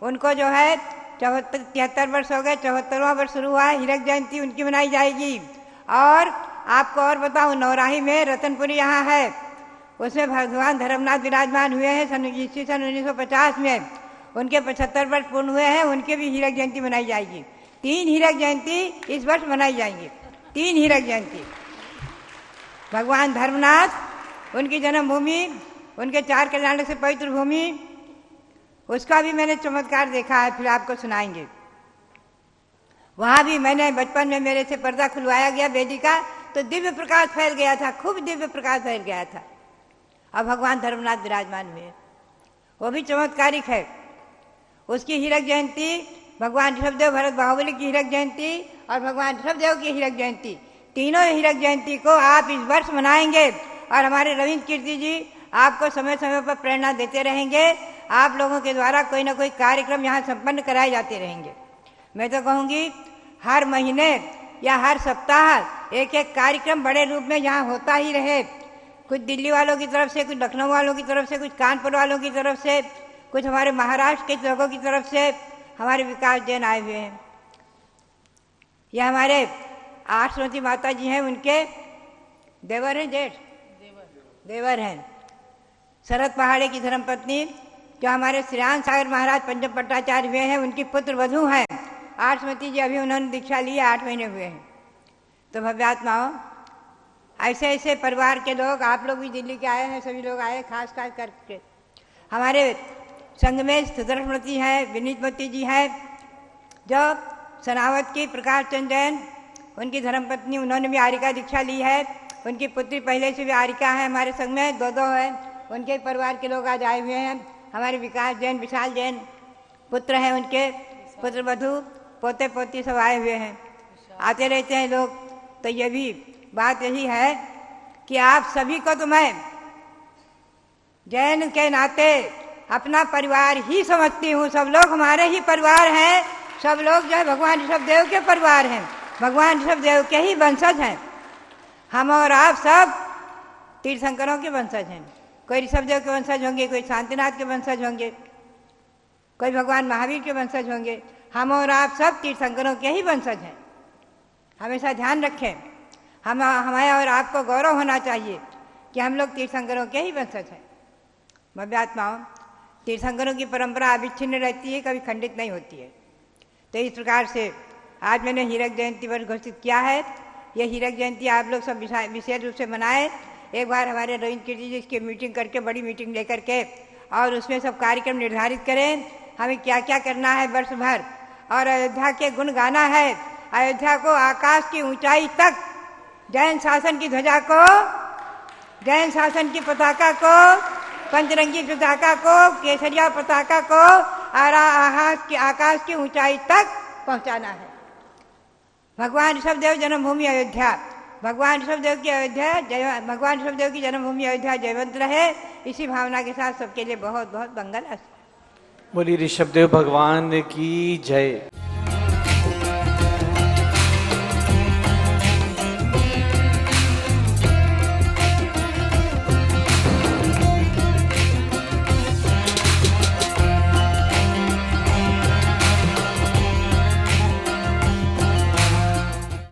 उनको जो है 73 वर्ष हो गए, 74वां वर्ष शुरू हुआ है, हीरक जयंती उनकी मनाई जाएगी। और आपको और बताऊं, नौराही में रतनपुरी यहाँ है, उसमें भगवान धर्मनाथ विराजमान हुए हैं सन 1950 में, उनके 75 वर्ष पूर्ण हुए हैं, उनके भी हीरक जयंती मनाई जाएगी। 3 हीरक जयंती इस वर्ष मनाई जाएंगी, 3 हीरक जयंती। भगवान धर्मनाथ, उनकी जन्मभूमि, उनके 4 कल्याण से पवित्र भूमि, उसका भी मैंने चमत्कार देखा है, फिर आपको सुनाएंगे। वहाँ भी मैंने बचपन में मेरे से पर्दा खुलवाया गया वेदी का, तो दिव्य प्रकाश फैल गया था, खूब दिव्य प्रकाश फैल गया था। अब भगवान धर्मनाथ विराजमान हुए, वो भी चमत्कारिक है। उसकी हीरक जयंती, भगवान ऋषभदेव भरत बाहुबली की हीरक जयंती और भगवान ऋषभदेव की हीरक जयंती, तीनों हीरक जयंती को आप इस वर्ष मनाएंगे। और हमारे रविंद्र कीर्ति जी आपको समय समय पर प्रेरणा देते रहेंगे। आप लोगों के द्वारा कोई ना कोई कार्यक्रम यहाँ संपन्न कराए जाते रहेंगे। मैं तो कहूँगी हर महीने या हर सप्ताह एक एक कार्यक्रम बड़े रूप में यहाँ होता ही रहे। कुछ दिल्ली वालों की तरफ से, कुछ लखनऊ वालों की तरफ से, कुछ कानपुर वालों की तरफ से, कुछ हमारे महाराष्ट्र के लोगों की तरफ से हमारे विकास जैन आए हुए हैं। यह हमारे आश्रमती माता जी हैं, उनके देवर हैं, जेठ देवर हैं। शरद पहाड़े की धर्मपत्नी जो हमारे श्रीराम सागर महाराज पंचम पट्टाचार्य हुए हैं, उनकी पुत्र वधू हैं आश्रमती जी। अभी उन्होंने दीक्षा ली है, 8 महीने हुए हैं। तो भव्यात्माओं, ऐसे ऐसे परिवार के लोग, आप लोग भी दिल्ली के आए हैं, सभी लोग आए खास करके। हमारे संघ में सुदर्शनमती हैं, विनीतमती जी हैं, जो सनावत की प्रकाश चंद जैन, उनकी धर्मपत्नी, उन्होंने भी आरिका दीक्षा ली है। उनकी पुत्री पहले से भी आरिका है हमारे संघ में, 2 है। उनके परिवार के लोग आज आए हुए हैं। हमारे विकास जैन, विशाल जैन पुत्र हैं, उनके पुत्र वधू, पोते पोती सब आए हुए हैं, आते रहते हैं लोग। तो ये भी बात यही है कि आप सभी को तो मैं जैन के नाते अपना परिवार ही समझती हूँ। सब लोग हमारे ही परिवार हैं, सब लोग जो है भगवान ऋषभदेव के परिवार हैं, भगवान ऋषभदेव के ही वंशज हैं। हम और आप सब तीर्थंकरों के वंशज हैं। कोई ऋषभदेव के वंशज होंगे, कोई शांतिनाथ के वंशज होंगे, कोई भगवान महावीर के वंशज होंगे। हम और आप सब तीर्थंकरों के ही वंशज हैं। हमेशा ध्यान रखें, हमें और आपको गौरव होना चाहिए कि हम लोग तीर्थंकरों के ही वंशज हैं। भव्यात्माओं, तीर्थंकरों की परंपरा अविच्छिन्न रहती है, कभी खंडित नहीं होती है। तो इस प्रकार से आज मैंने हीरक जयंती वर्ष घोषित किया है। यह हीरक जयंती आप लोग सब विशेष रूप से मनाएं। एक बार हमारे रविंद्र कीर्ति जी इसकी मीटिंग करके, बड़ी मीटिंग लेकर के, और उसमें सब कार्यक्रम निर्धारित करें, हमें क्या क्या करना है वर्ष भर। और अयोध्या के गुण गाना है, अयोध्या को आकाश की ऊंचाई तक, जैन शासन की ध्वजा को, जैन शासन की पताका को, पंचरंगी पताका को, केसरिया पताका को आकाश की ऊंचाई तक पहुंचाना है। भगवान ऋषभदेव जन्मभूमि अयोध्या, भगवान ऋषभदेव की अयोध्या, भगवान ऋषभदेव की जन्मभूमि अयोध्या जयवंत रहे। इसी भावना के साथ सबके लिए बहुत बहुत मंगल। बोलिए ऋषभदेव भगवान की जय।